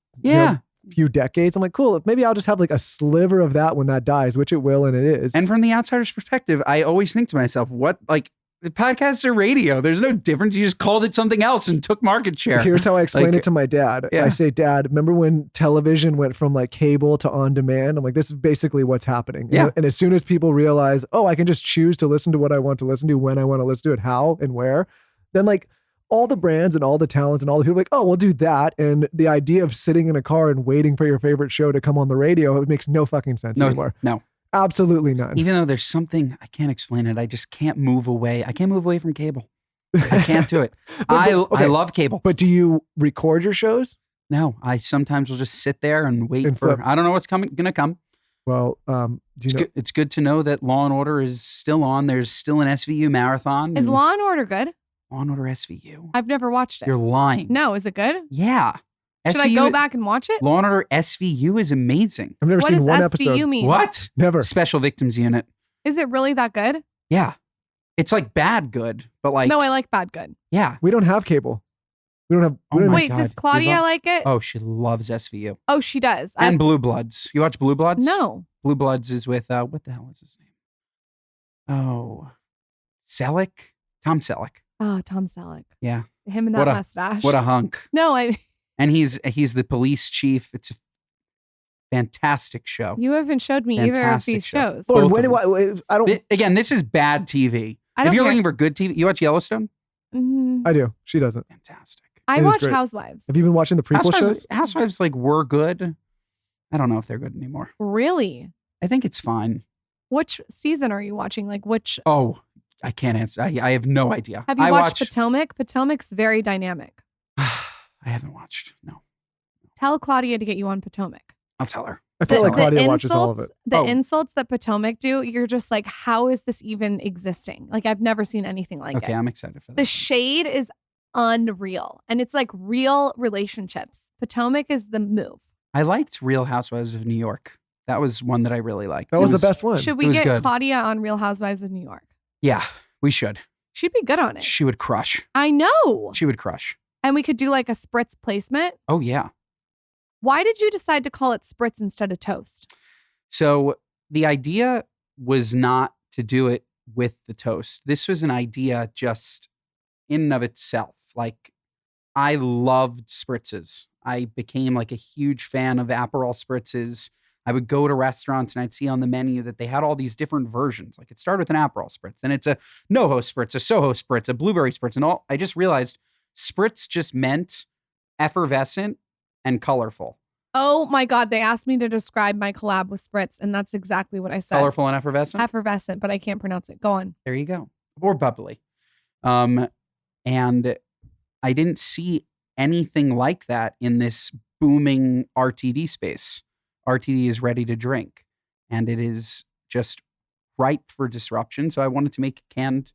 S3: few decades. I'm like, cool, maybe I'll just have like a sliver of that when that dies, which it will, and it is.
S1: And from the outsider's perspective, I always think to myself, what, like, the podcasts are radio. There's no difference. You just called it something else and took market share.
S3: Here's how I explain
S1: Like,
S3: it to my dad.
S1: yeah.
S3: I say, Dad, remember when television went from like cable to on demand? I'm like, this is basically what's happening.
S1: Yeah.
S3: And as soon as people realize, oh, I can just choose to listen to what I want to listen to, when I want to listen to it, how and where, then like all the brands and all the talent and all the people are like, oh, we'll do that. And the idea of sitting in a car and waiting for your favorite show to come on the radio, it makes no fucking sense anymore.
S1: No.
S3: Absolutely none.
S1: Even though there's something, I can't explain it. I just can't move away. I can't move away from cable. I can't do it. I love cable.
S3: But do you record your shows?
S1: No, I sometimes will just sit there and wait
S3: And
S1: for,
S3: flip.
S1: I don't know what's gonna come.
S3: Well, do you know?
S1: It's good to know that Law and Order is still on. There's still an SVU marathon.
S2: Is
S1: and
S2: Law and Order good?
S1: Law and Order SVU?
S2: I've never watched it.
S1: You're lying.
S2: No, is it good?
S1: Yeah.
S2: Should I go back and watch it?
S1: Law and Order SVU is amazing.
S3: I've never
S2: What
S3: seen
S2: does
S3: one
S2: SVU
S3: episode.
S2: mean?
S1: What?
S3: Never.
S1: Special Victims Unit.
S2: Is it really that good?
S1: Yeah. It's like bad good, but like,
S2: No, I like bad good.
S1: yeah.
S3: We don't have cable. We don't have.
S1: Oh
S3: We don't
S1: my
S3: have
S2: Wait,
S1: God.
S2: does Claudia
S1: You've
S2: like it?
S1: Oh, she loves SVU.
S2: Oh, she does.
S1: And Blue Bloods. You watch Blue Bloods?
S2: No.
S1: Blue Bloods is with, what the hell is his name? Oh, Selleck? Tom Selleck.
S2: Oh, Tom Selleck.
S1: Yeah.
S2: Him and that
S1: What a-
S2: mustache.
S1: What a hunk.
S2: No,
S1: And he's the police chief. It's a fantastic show.
S2: You haven't showed me either of
S1: Fantastic
S2: these
S1: show.
S2: shows.
S3: Lauren,
S1: Both
S3: when
S1: of
S3: do I don't.
S1: Again, this is bad TV.
S2: I
S1: If
S2: don't
S1: you're
S2: care.
S1: looking for good TV, you watch Yellowstone?
S2: Mhm.
S3: I do. She doesn't.
S1: Fantastic.
S2: I
S3: It is
S2: watch
S3: great.
S2: Housewives.
S3: Have you been watching the prequel shows?
S1: Housewives like were good. I don't know if they're good anymore.
S2: Really?
S1: I think it's fine.
S2: Which season are you watching? Like which?
S1: Oh, I can't answer. I have no idea.
S2: Have you
S1: I
S2: watched Potomac? Potomac's very dynamic.
S1: I haven't watched. No,
S2: Tell Claudia to get you on Potomac.
S1: I'll tell her.
S3: I feel like Claudia watches all of it.
S2: The
S1: Oh.
S2: insults that Potomac do, you're just like, how is this even existing? Like, I've never seen anything like
S1: Okay,
S2: it.
S1: I'm excited for that.
S2: The shade is unreal. And it's like real relationships. Potomac is the move.
S1: I liked Real Housewives of New York. That was one that I really liked.
S3: That
S1: It
S3: was the best one.
S2: Should
S1: It
S2: we
S1: was
S2: get
S1: good.
S2: Claudia on Real Housewives of New York?
S1: Yeah, we should.
S2: She'd be good on it.
S1: She would crush.
S2: I know.
S1: She would crush.
S2: And we could do like a Spritz placement.
S1: Oh yeah.
S2: Why did you decide to call it Spritz instead of toast?
S1: So the idea was not to do it with the toast. This was an idea just in and of itself. Like I loved spritzes. I became like a huge fan of Aperol spritzes. I would go to restaurants and I'd see on the menu that they had all these different versions. Like it started with an Aperol spritz, then it's a NoHo spritz, a Soho spritz, a blueberry spritz, and all. I just realized spritz just meant effervescent and colorful.
S2: Oh my God. They asked me to describe my collab with Spritz, and that's exactly what I said.
S1: Colorful and effervescent.
S2: Effervescent, but I can't pronounce it. Go on.
S1: There you go. Or bubbly. And I didn't see anything like that in this booming RTD space. RTD is ready to drink, and it is just ripe for disruption. So I wanted to make canned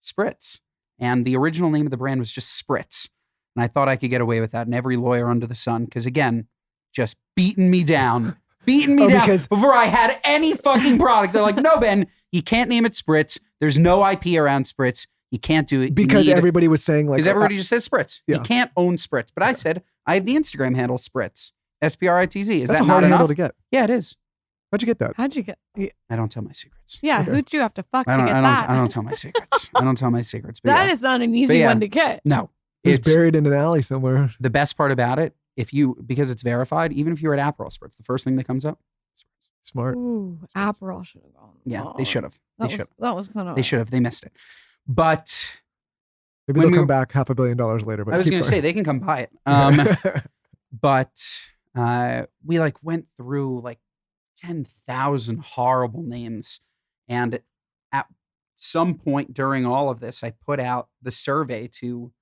S1: spritz. And the original name of the brand was just Spritz. And I thought I could get away with that. And every lawyer under the sun, because again, just beating me down. Beating me down
S3: because-
S1: before I had any fucking product. They're like, no, Ben, you can't name it Spritz. There's no IP around Spritz. You can't do it. You
S3: Because
S1: need-
S3: everybody was saying like
S1: because everybody just says Spritz.
S3: Yeah.
S1: You can't own Spritz. But I said, I have the Instagram handle Spritz. SPRITZ. Is
S3: that's
S1: that
S3: a
S1: not
S3: hard handle
S1: enough?
S3: to get.
S1: Yeah, it is.
S3: How'd you get that?
S2: How'd you get?
S1: I don't tell my secrets.
S2: Yeah,
S3: Okay.
S2: who'd you have to fuck
S1: I
S2: to
S1: don't,
S2: get
S1: I don't,
S2: that?
S1: I don't tell my secrets. I don't tell my secrets. But
S2: That
S1: yeah.
S2: is not an easy
S1: yeah.
S2: one to get.
S1: No.
S3: It was
S1: It's
S3: buried in an alley somewhere.
S1: the best part about it, because it's verified, even if you're at Aperol Spritz, the first thing that comes up, Spritz.
S3: Smart.
S2: Ooh, Aperol should have gone.
S1: Yeah,
S2: Oh,
S1: they should have. They should have.
S2: That was kind of.
S1: They should have. They missed it. But
S3: Maybe
S1: When
S3: they'll
S1: we
S3: come
S1: were-
S3: back $500 million later. But
S1: I was
S3: keep
S1: going to say they can come buy it. But we like went through like 10,000 horrible names, and at some point during all of this, I put out the survey to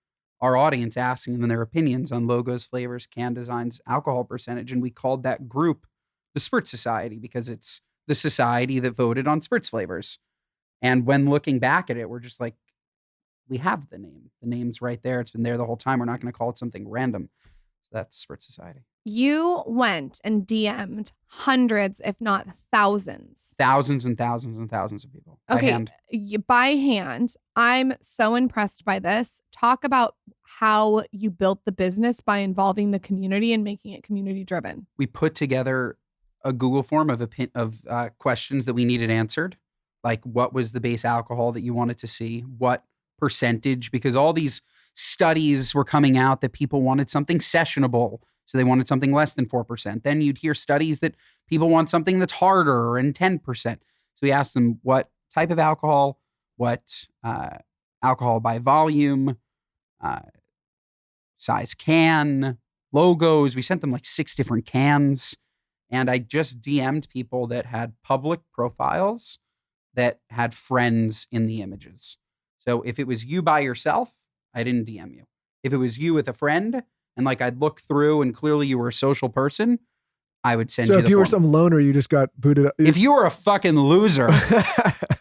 S1: our audience, asking them their opinions on logos, flavors, can designs, alcohol percentage, and we called that group the Spritz Society because it's the society that voted on Spritz flavors. And when looking back at it, we're just like, we have the name. The name's right there. It's been there the whole time. We're not going to call it something random. So that's Spritz Society.
S2: You went and DM'd hundreds, if not thousands.
S1: Thousands and thousands and thousands of people. By
S2: Okay,
S1: hand.
S2: by hand. I'm so impressed by this. Talk about how you built the business by involving the community and making it community driven.
S1: We put together a Google form of questions that we needed answered. Like, what was the base alcohol that you wanted to see? What percentage? Because all these studies were coming out that people wanted something sessionable. So they wanted something less than 4%. Then you'd hear studies that people want something that's harder and 10%. So we asked them what type of alcohol, what alcohol by volume, size can, logos. We sent them like 6 different cans. And I just DM'd people that had public profiles that had friends in the images. So if it was you by yourself, I didn't DM you. If it was you with a friend, and like I'd look through and clearly you were a social person, I would send
S3: So
S1: you
S3: if
S1: the
S3: you were
S1: form.
S3: some loner, you just got booted up.
S1: If you were a fucking loser,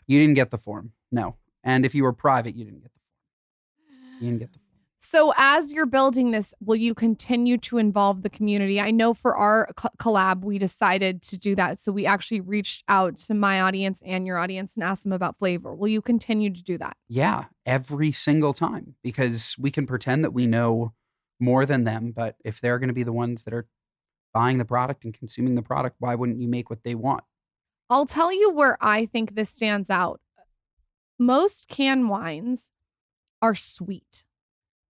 S1: you didn't get the form. No. And if you were private, you didn't get the form. You didn't get the form.
S2: So as you're building this, will you continue to involve the community? I know for our collab, we decided to do that. So we actually reached out to my audience and your audience and asked them about flavor. Will you continue to do that?
S1: Yeah, every single time, because we can pretend that we know more than them. But if they're going to be the ones that are buying the product and consuming the product, why wouldn't you make what they want?
S2: I'll tell you where I think this stands out. Most canned wines are sweet.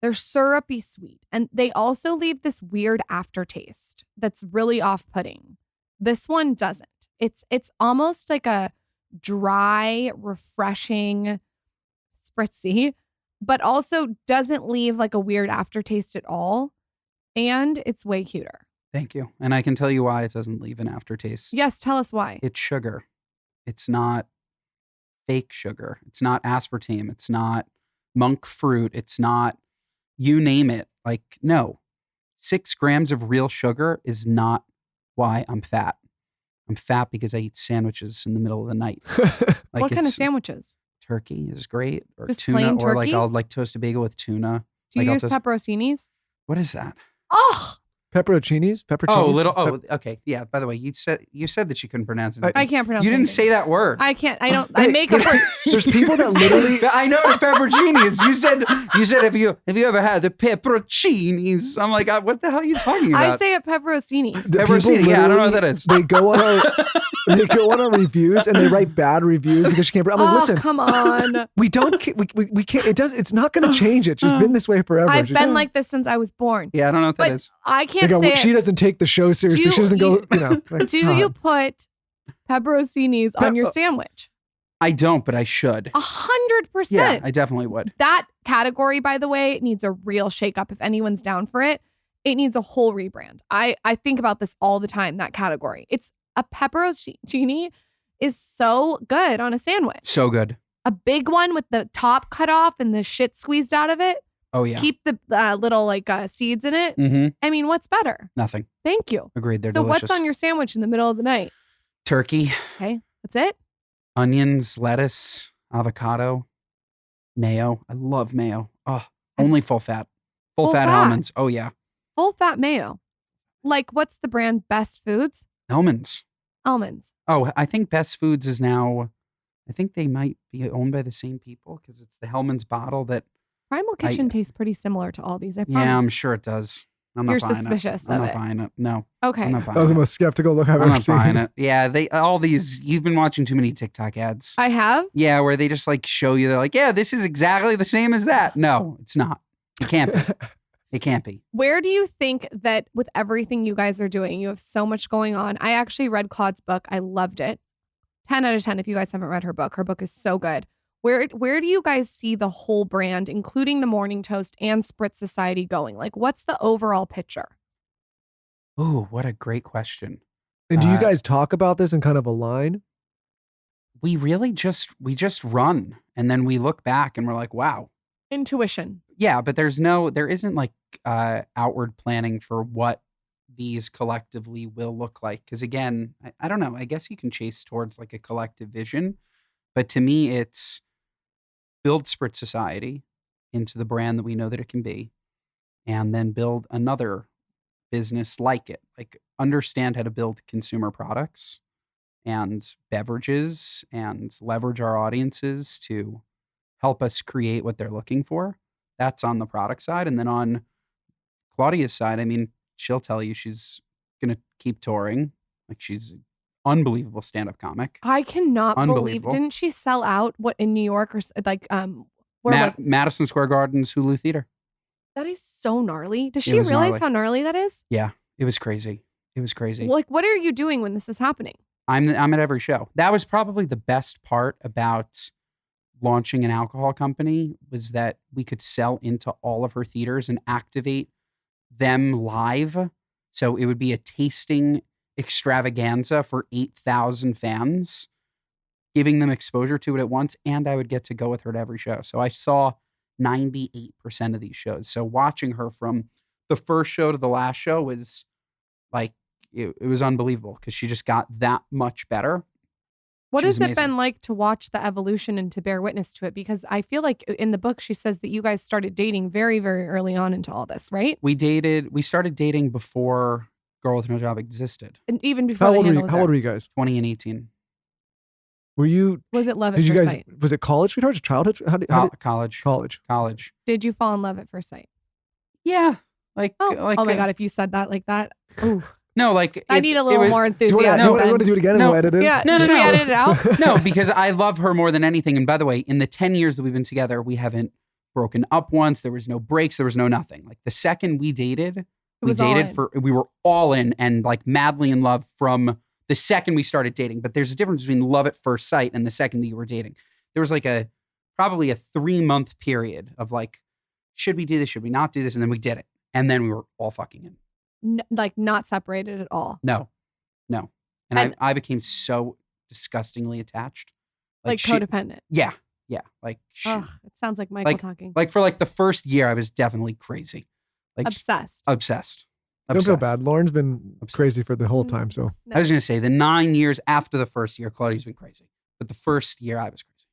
S2: They're syrupy sweet. And they also leave this weird aftertaste that's really off-putting. This one doesn't. It's almost like a dry, refreshing spritzy, but also doesn't leave like a weird aftertaste at all. And it's way cuter.
S1: Thank you. And I can tell you why it doesn't leave an aftertaste.
S2: Yes, tell us why.
S1: It's sugar. It's not fake sugar. It's not aspartame. It's not monk fruit. It's not, you name it. Like, no, 6 grams of real sugar is not why I'm fat. I'm fat because I eat sandwiches in the middle of the night. Like,
S2: what kind of sandwiches?
S1: Turkey is great, or
S2: Just
S1: tuna,
S2: plain
S1: or like
S2: turkey?
S1: I'll like toast a bagel with tuna.
S2: Do you
S1: Like,
S2: use pepperoncinis?
S1: What is that?
S2: Oh,
S3: Pepperoncinis?
S1: Okay. Yeah. By the way, you said that you couldn't pronounce it.
S2: I can't pronounce
S1: You didn't
S2: anything.
S1: say that word.
S2: I can't. I don't. I make up.
S3: There's people that literally.
S1: I know what pepperoncinis. You said have you ever had the pepperoncinis? I'm like, what the hell are you talking about?
S2: I say it pepperocini.
S3: The
S1: Pepperoncini,
S3: people
S1: yeah, I don't know what
S3: literally-
S1: that is.
S3: They go on our reviews and they write bad reviews because she can't. I'm like,
S2: Oh,
S3: listen,
S2: come on.
S3: we don't. We can't. It's not going to change. It's just been this way forever.
S2: I've
S3: Just-
S2: been like this since I was born.
S1: Yeah, I don't know what that
S2: But
S1: is.
S2: I
S3: They
S2: can't
S3: go,
S2: say
S3: she
S2: it.
S3: doesn't take the show seriously.
S2: Do
S3: She doesn't go.
S2: you-
S3: Like,
S2: Do
S3: God.
S2: you put pepperoncinis on your sandwich?
S1: I don't, but I should.
S2: 100%.
S1: Yeah, I definitely would.
S2: That category, by the way, needs a real shakeup. If anyone's down for it, it needs a whole rebrand. I think about this all the time, that category. It's a pepperoncini is so good on a sandwich.
S1: So good.
S2: A big one with the top cut off and the shit squeezed out of it.
S1: Oh yeah.
S2: Keep the little like seeds in it.
S1: Mm-hmm.
S2: I mean, what's better?
S1: Nothing.
S2: Thank you.
S1: Agreed. They're
S2: So
S1: delicious.
S2: what's on your sandwich in the middle of the night?
S1: Turkey,
S2: Okay, that's it.
S1: onions, lettuce, avocado, mayo. I love mayo. Oh, only full fat. Full fat almonds. Oh yeah.
S2: Full fat mayo. Like, what's the brand? Best Foods?
S1: Almonds.
S2: Almonds.
S1: Oh, I think Best Foods is now, I think they might be owned by the same people because it's the Hellman's bottle that,
S2: Primal Kitchen tastes pretty similar to all these. I promise.
S1: yeah, I'm sure it does. I'm not
S2: You're
S1: buying
S2: suspicious
S1: it. I'm
S2: of
S1: not
S2: it.
S1: buying it. No,
S2: Okay.
S1: I'm not buying
S3: That was the
S1: it.
S3: most skeptical look I've
S1: I'm
S3: ever
S1: not
S3: seen.
S1: buying it. Yeah, all these, you've been watching too many TikTok ads.
S2: I have.
S1: Yeah, where they just like show you, they're like, yeah, this is exactly the same as that. No, it's not. It can't be. It can't be.
S2: Where do you think that with everything you guys are doing, you have so much going on? I actually read Claude's book. I loved it. 10 out of 10 if you guys haven't read her book. Her book is so good. Where do you guys see the whole brand, including the Morning Toast and Spritz Society going? Like, what's the overall picture?
S1: Oh, what a great question.
S3: And do you
S1: Uh,
S3: guys talk about this and kind of align?
S1: We really just run and then we look back and we're like, wow.
S2: Intuition.
S1: Yeah, but there isn't like outward planning for what these collectively will look like. Because again, I don't know. I guess you can chase towards like a collective vision, but to me, it's build Sprtz Society into the brand that we know that it can be, and then build another business like it. Like understand how to build consumer products and beverages and leverage our audiences to help us create what they're looking for. That's on the product side. And then on Claudia's side, I mean, she'll tell you she's going to keep touring. Like she's an unbelievable stand-up comic.
S2: I cannot believe.
S1: Unbelievable.
S2: Didn't she sell out in New York or like where was
S1: Madison Square Garden's Hulu Theater.
S2: that? Is so gnarly. Does
S1: It
S2: she
S1: was
S2: realize
S1: gnarly.
S2: how gnarly that is?
S1: Yeah, it was crazy. It was crazy.
S2: Like, what are you doing when this is happening?
S1: I'm at every show. That was probably the best part about launching an alcohol company was that we could sell into all of her theaters and activate them live. So it would be a tasting extravaganza for 8,000 fans, giving them exposure to it at once. And I would get to go with her to every show. So I saw 98% of these shows. So watching her from the first show to the last show was like, it was unbelievable because she just got that much better.
S2: What
S1: She was
S2: has it
S1: amazing.
S2: been like to watch the evolution and to bear witness to it? Because I feel like in the book, she says that you guys started dating very, very early on into all this, right?
S1: We started dating before Girl with No Job existed,
S2: And even before
S3: How
S2: the
S3: old were
S2: handle
S3: you?
S2: was
S3: How
S2: there.
S3: old were you guys?
S1: 20 and 18.
S3: Were you?
S2: Was it love at
S3: Did you
S2: first
S3: guys?
S2: sight?
S3: Was it college sweethearts? Or childhood?
S1: College.
S3: College.
S2: Did you fall in love at first sight?
S1: Yeah. Like,
S2: Oh,
S1: like
S2: oh my God. If you said that like that, ooh,
S1: No, like
S2: I need a little more
S3: Do you want
S2: enthusiasm.
S3: to
S2: then.
S3: do it again and
S1: No.
S3: we'll edit it?
S2: Yeah,
S1: No,
S2: should
S1: no,
S2: we
S1: no.
S2: edit it out?
S1: No, because I love her more than anything. And by the way, in the 10 years that we've been together, we haven't broken up once. There was no breaks. There was no nothing. Like the second we dated, we were all in and like madly in love from the second we started dating. But there's a difference between love at first sight and the second that you were dating. There was like probably a 3-month period of like, should we do this? Should we not do this? And then we did it. And then we were all fucking in.
S2: Like not separated at all.
S1: No. And I became so disgustingly attached.
S2: Like codependent.
S1: Yeah. Like,
S2: it sounds like Michael talking.
S1: Like for like the first year, I was definitely crazy. Like Obsessed.
S3: Don't feel bad. Lauren's been crazy for the whole time. So
S1: I was going to say the 9 years after the first year, Claudia's been crazy. But the first year I was crazy.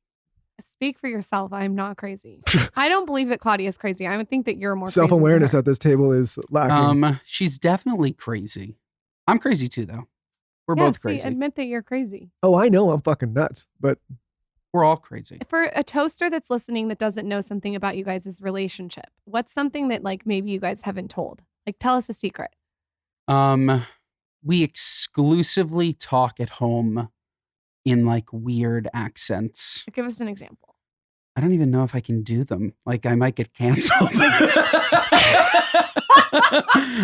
S2: Speak for yourself. I'm not crazy. I don't believe that Claudia is crazy. I would think that you're more
S3: self-awareness at this table is lacking.
S1: She's definitely crazy. I'm crazy too, though. We're both crazy.
S2: Admit that you're crazy.
S3: Oh, I know I'm fucking nuts, but
S1: we're all crazy.
S2: For a toaster that's listening that doesn't know something about you guys' relationship, what's something that like maybe you guys haven't told? Like tell us a secret.
S1: We exclusively talk at home in like weird accents.
S2: Give us an example.
S1: I don't even know if I can do them. Like I might get canceled.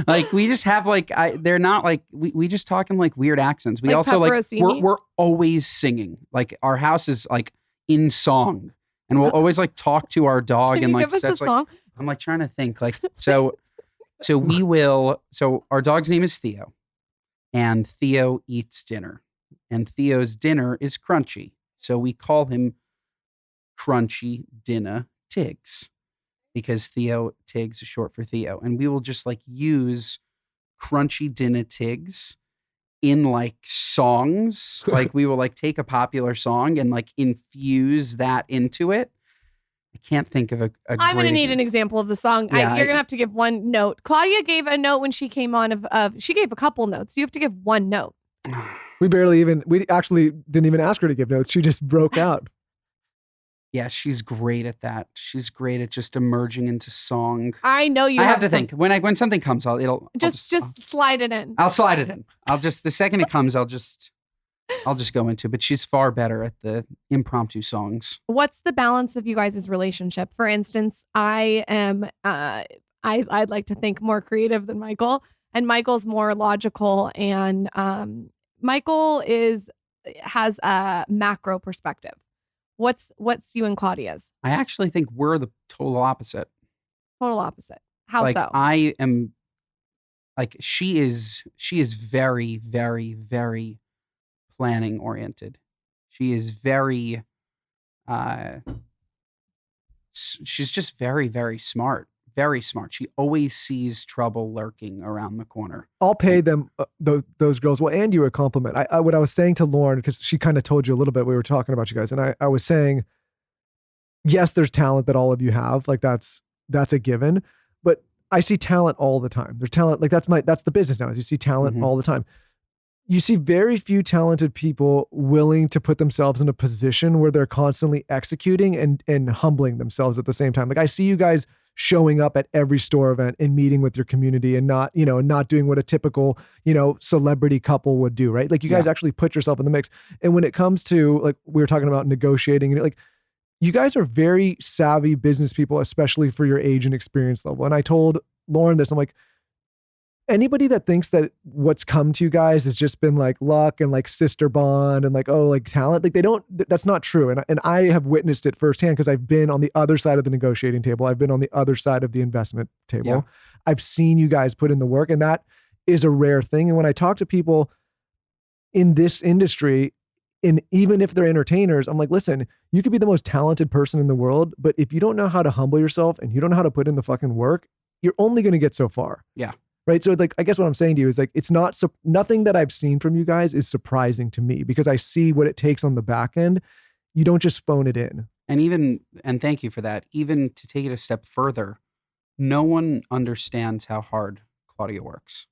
S1: Like we just have like they're not like we just talk in like weird accents. We like also like we're always singing. Like our house is like in song, and we'll always like talk to our dog
S2: can
S1: and
S2: you
S1: like
S2: give us a song?
S1: I'm like trying to think like so we will. So our dog's name is Theo, and Theo eats dinner, and Theo's dinner is crunchy, so we call him Crunchy Dinner Tiggs. Because Tiggs is short for Theo. And we will just like use Crunchy Dinner Tiggs in like songs. Like we will like take a popular song and like infuse that into it. I can't think of a
S2: I'm going to need an example of the song. You're going to have to give one note. Claudia gave a note when she came on she gave a couple notes. You have to give one note.
S3: We actually didn't even ask her to give notes. She just broke out.
S1: Yeah, she's great at that. She's great at just emerging into song.
S2: I know you.
S1: I have to think when something comes, I'll
S2: just slide it in.
S1: I'll slide it in. The second it comes, I'll just go into. But she's far better at the impromptu songs.
S2: What's the balance of you guys' relationship? For instance, I am. I'd like to think more creative than Michael, and Michael's more logical, and Michael has a macro perspective. What's you and Claudia's?
S1: I actually think we're the total opposite.
S2: Total opposite. How
S1: like,
S2: so?
S1: I am like she is very, very, very planning oriented. She is very she's just very, very smart. Very smart. She always sees trouble lurking around the corner.
S3: I'll pay them, those girls. Well, and you a compliment. What I was saying to Lauren, because she kind of told you a little bit, we were talking about you guys, and I was saying, yes, there's talent that all of you have. Like that's a given. But I see talent all the time. There's talent. Like that's the business now. Is you see talent all the time. You see very few talented people willing to put themselves in a position where they're constantly executing and humbling themselves at the same time. Like I see you guys showing up at every store event and meeting with your community and not doing what a typical, celebrity couple would do, right? Like you guys actually put yourself in the mix. And when it comes to, like, we were talking about negotiating, and like, you guys are very savvy business people, especially for your age and experience level. And I told Lauren this, I'm like, anybody that thinks that what's come to you guys has just been like luck and like sister bond and like, oh, like talent, like that's not true. And I have witnessed it firsthand because I've been on the other side of the negotiating table. I've been on the other side of the investment table. Yeah. I've seen you guys put in the work, and that is a rare thing. And when I talk to people in this industry, and even if they're entertainers, I'm like, listen, you could be the most talented person in the world, but if you don't know how to humble yourself and you don't know how to put in the fucking work, you're only going to get so far.
S1: Yeah.
S3: Right. So like, I guess what I'm saying to you is like, it's not, nothing that I've seen from you guys is surprising to me because I see what it takes on the back end. You don't just phone it in.
S1: And thank you for that. Even to take it a step further, no one understands how hard Claudia works.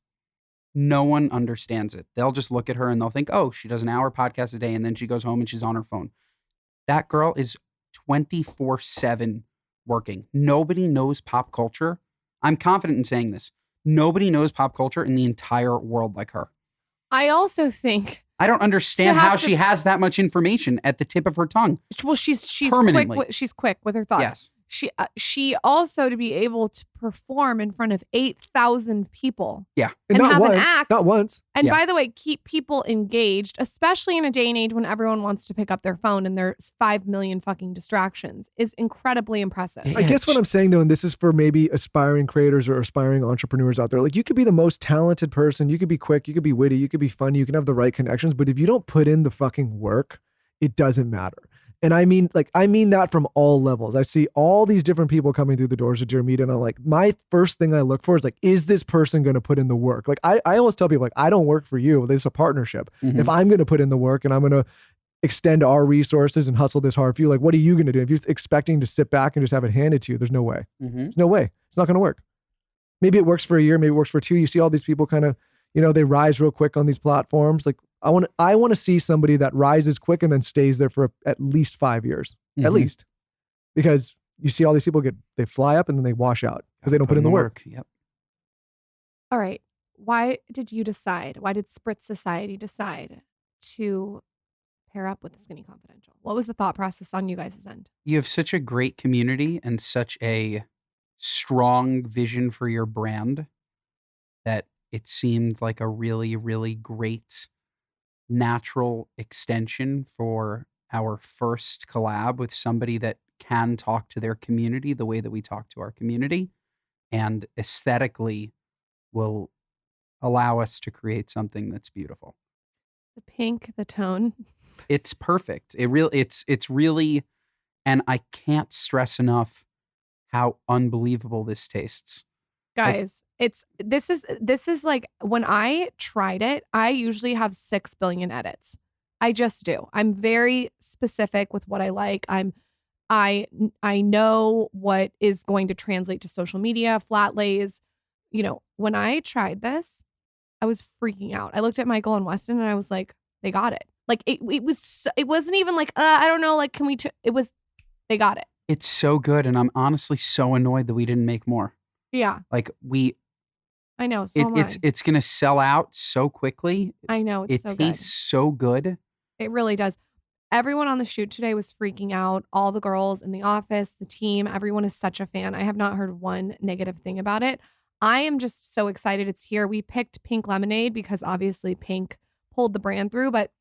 S1: No one understands it. They'll just look at her and they'll think, oh, she does an hour podcast a day and then she goes home and she's on her phone. That girl is 24/7 working. Nobody knows pop culture. I'm confident in saying this. Nobody knows pop culture in the entire world like her.
S2: I also think
S1: I don't understand how she has that much information at the tip of her tongue.
S2: Well, she's
S1: permanently.
S2: quick. She's quick with her thoughts.
S1: Yes.
S2: She also to be able to perform in front of 8,000 people.
S1: Yeah.
S3: And
S2: And
S3: not
S2: have an
S3: once.
S2: act.
S3: Not once.
S2: And
S1: Yeah.
S2: by the way, keep people engaged, especially in a day and age when everyone wants to pick up their phone and there's 5 million fucking distractions, is incredibly impressive.
S1: Yeah.
S3: I guess what I'm saying though, and this is for maybe aspiring creators or aspiring entrepreneurs out there, like you could be the most talented person, you could be quick, you could be witty, you could be funny, you can have the right connections, but if you don't put in the fucking work, it doesn't matter. And I mean that from all levels. I see all these different people coming through the doors of Dear Media, and I'm like, my first thing I look for is like, is this person going to put in the work? Like I always tell people, like, I don't work for you. This is a partnership.
S1: Mhm.
S3: If I'm going to put in the work and I'm going to extend our resources and hustle this hard for you, like, what are you going to do? If you're expecting to sit back and just have it handed to you, there's no way.
S1: Mhm.
S3: There's no way. It's not going to work. Maybe it works for a year. Maybe it works for 2. You see all these people kind of, they rise real quick on these platforms. Like I want to see somebody that rises quick and then stays there for at least 5 years, at
S1: Mhm.
S3: least, because you see all these people they fly up and then they wash out because they don't put in the work.
S1: Yep.
S2: All right. Why did Spritz Society decide to pair up with Skinny Confidential? What was the thought process on you guys' end?
S1: You have such a great community and such a strong vision for your brand that it seemed like a really, really great natural extension for our first collab with somebody that can talk to their community the way that we talk to our community and aesthetically will allow us to create something that's beautiful.
S2: The pink, the tone.
S1: It's perfect. It's really, and I can't stress enough how unbelievable this tastes.
S2: Guys, this is like when I tried it, I usually have 6 billion edits. I just do. I'm very specific with what I like. I know what is going to translate to social media, flat lays. When I tried this, I was freaking out. I looked at Michael and Weston and I was like, they got it. Like it wasn't even like, I don't know, like, they got it.
S1: It's so good, and I'm honestly so annoyed that we didn't make more.
S2: Yeah,
S1: Like
S2: I know. So am I.
S1: it's gonna sell out so quickly.
S2: I know. It's
S1: It
S2: so
S1: tastes so good.
S2: It really does. Everyone on the shoot today was freaking out. All the girls in the office, the team, everyone is such a fan. I have not heard one negative thing about it. I am just so excited it's here. We picked pink lemonade because obviously pink pulled the brand through, but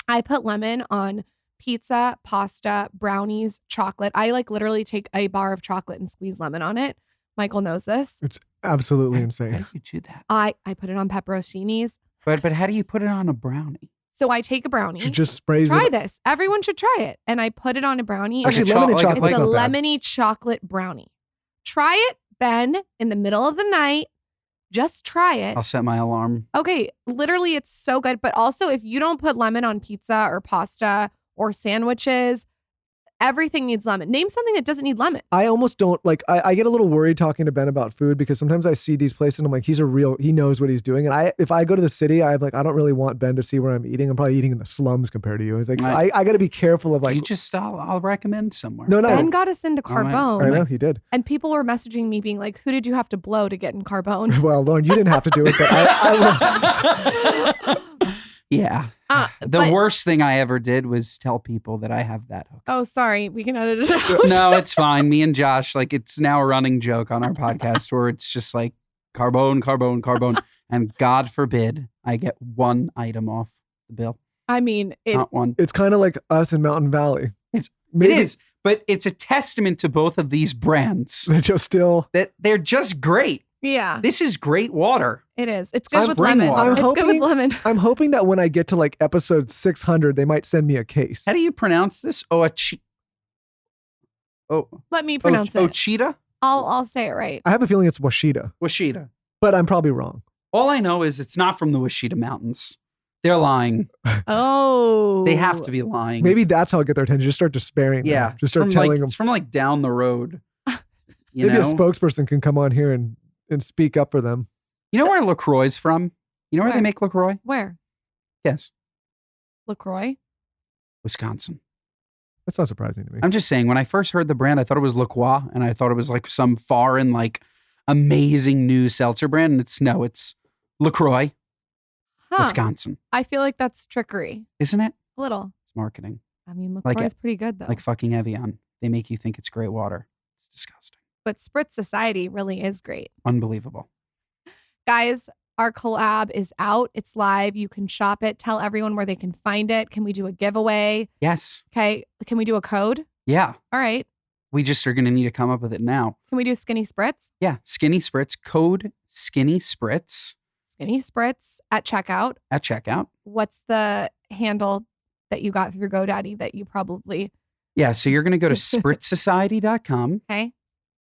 S2: I put lemon on pizza, pasta, brownies, chocolate. I literally take a bar of chocolate and squeeze lemon on it. Michael knows this.
S3: It's absolutely
S1: How
S3: insane.
S1: do you do that?
S2: I put it on pepperoncinis.
S1: But how do you put it on a brownie?
S2: So I take a brownie.
S3: She just sprays
S2: Try
S3: it.
S2: this. Everyone should try it. And I put it on a brownie.
S3: Actually,
S1: Like a
S3: lemon and
S1: cho- like-
S3: chocolate's
S2: It's a
S3: not bad.
S2: lemony chocolate brownie. Try it, Ben, in the middle of the night. Just try it.
S1: I'll set my alarm.
S2: Okay, literally, it's so good. But also, if you don't put lemon on pizza or pasta or sandwiches, everything needs lemon. Name something that doesn't need lemon.
S3: I almost don't like, I get a little worried talking to Ben about food because sometimes I see these places and I'm like, he knows what he's doing. And if I go to the city, I don't really want Ben to see where I'm eating. I'm probably eating in the slums compared to you. It's like, so
S1: Right.
S3: I got to be careful of like,
S1: I'll recommend somewhere.
S3: no.
S2: Ben got us into
S1: Oh, my-
S2: Carbone.
S3: I know he did.
S2: And people were messaging me being like, who did you have to blow to get in Carbone?
S3: Well, Lauren, you didn't have to do it, but I
S1: Yeah. The
S2: But-
S1: worst thing I ever did was tell people that I have that hook.
S2: Oh, sorry. We can edit it out.
S1: No, it's fine. Me and Josh, it's now a running joke on our podcast where it's just like Carbone, Carbone, Carbone. And God forbid I get one item off the bill.
S2: I mean,
S1: Not one.
S3: it's kind of like us in Mountain Valley.
S1: It
S3: Maybe
S1: is. But it's a testament to both of these brands
S3: They just still.
S1: that they're just great.
S2: yeah,
S1: This is great water.
S2: it is. It's good with
S1: Spring
S2: lemon.
S1: water.
S3: I'm
S2: It's good with
S3: hoping-
S2: lemon.
S3: I'm hoping that when I get to like episode 600, they might send me a case.
S1: How do you pronounce this?
S2: Let me pronounce it.
S1: Ochita?
S2: I'll say it right.
S3: I have a feeling it's Washita,
S1: Washita.
S3: but I'm probably wrong.
S1: All I know is it's not from the Washita Mountains. They're lying.
S2: Oh.
S1: They have to be lying.
S3: Maybe that's how I get their attention. Just start despairing. them.
S1: Yeah.
S3: Just start
S1: From,
S3: telling
S1: like,
S3: them.
S1: It's from down the road. You
S3: Maybe
S1: know?
S3: a spokesperson can come on here and speak up for them.
S1: You know where LaCroix's from? You know where they
S2: Where?
S1: make LaCroix?
S2: Where?
S1: Yes.
S2: LaCroix?
S1: Wisconsin.
S3: That's not surprising to me.
S1: I'm just saying, when I first heard the brand, I thought it was LaCroix, and I thought it was some foreign, amazing new seltzer brand. And it's LaCroix,
S2: Huh.
S1: Wisconsin.
S2: I feel like that's trickery.
S1: Isn't it?
S2: A little.
S1: It's marketing.
S2: I mean,
S1: Like
S2: LaCroix is pretty good, though.
S1: Like fucking Evian. They make you think it's great water. It's disgusting.
S2: But Spritz Society really is great.
S1: Unbelievable.
S2: Guys, our collab is out. It's live. You can shop it. Tell everyone where they can find it. Can we do a giveaway?
S1: Yes.
S2: Okay. Can we do a code?
S1: Yeah.
S2: All right.
S1: We just are going to need to come up with it now.
S2: Can we do Skinny Spritz?
S1: Yeah. Skinny Spritz. Code Skinny Spritz.
S2: Skinny Spritz at checkout.
S1: At checkout.
S2: What's the handle that you got through GoDaddy that you probably...
S1: Yeah. So you're going to go to SpritzSociety.com.
S2: Okay.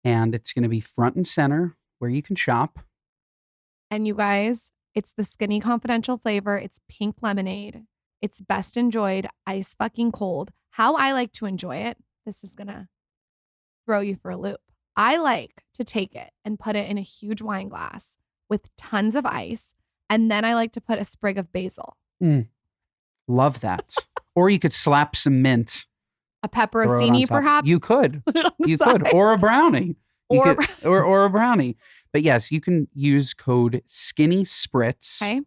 S1: And it's going to be front and center where you can shop.
S2: And you guys, it's the Skinny Confidential flavor. It's pink lemonade. It's best enjoyed ice fucking cold. How I like to enjoy it, this is going to throw you for a loop. I like to take it and put it in a huge wine glass with tons of ice. And then I like to put a sprig of basil.
S1: Love that. Or you could slap some mint.
S2: A pepperoncini, perhaps?
S1: You could. You could. Or a brownie. Or a brownie. But yes, you can use code Skinny Spritz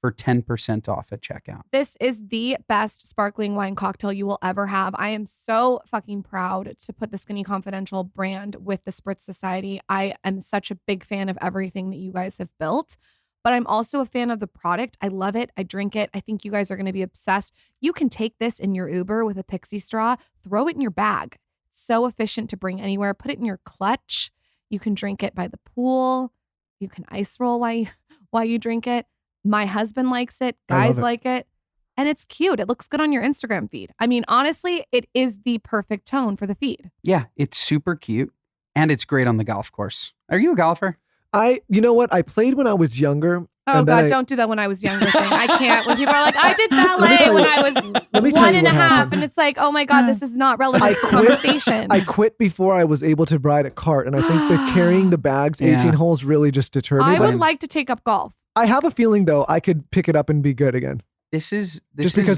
S1: for 10% off at checkout.
S2: This is the best sparkling wine cocktail you will ever have. I am so fucking proud to put the Skinny Confidential brand with the Spritz Society. I am such a big fan of everything that you guys have built, but I'm also a fan of the product. I love it. I drink it. I think you guys are going to be obsessed. You can take this in your Uber with a pixie straw, throw it in your bag. So efficient to bring anywhere. Put it in your clutch. You can drink it by the pool. You can ice roll while you drink it. My husband likes it. Guys like it. And it's cute. It looks good on your Instagram feed. I mean, honestly, it is the perfect tone for the feed.
S1: Yeah, it's super cute. And it's great on the golf course. Are you a golfer?
S3: You know what? I played when I was younger.
S2: Oh God, don't do that when I was younger thing. I can't. When people are like, I did ballet when I was 1.5. And it's like, oh my God, this is not relevant to conversation.
S3: I quit before I was able to ride a cart. And I think that carrying the bags 18 holes really just deterred me.
S2: I would like to take up golf.
S3: I have a feeling though, I could pick it up and be good again. Because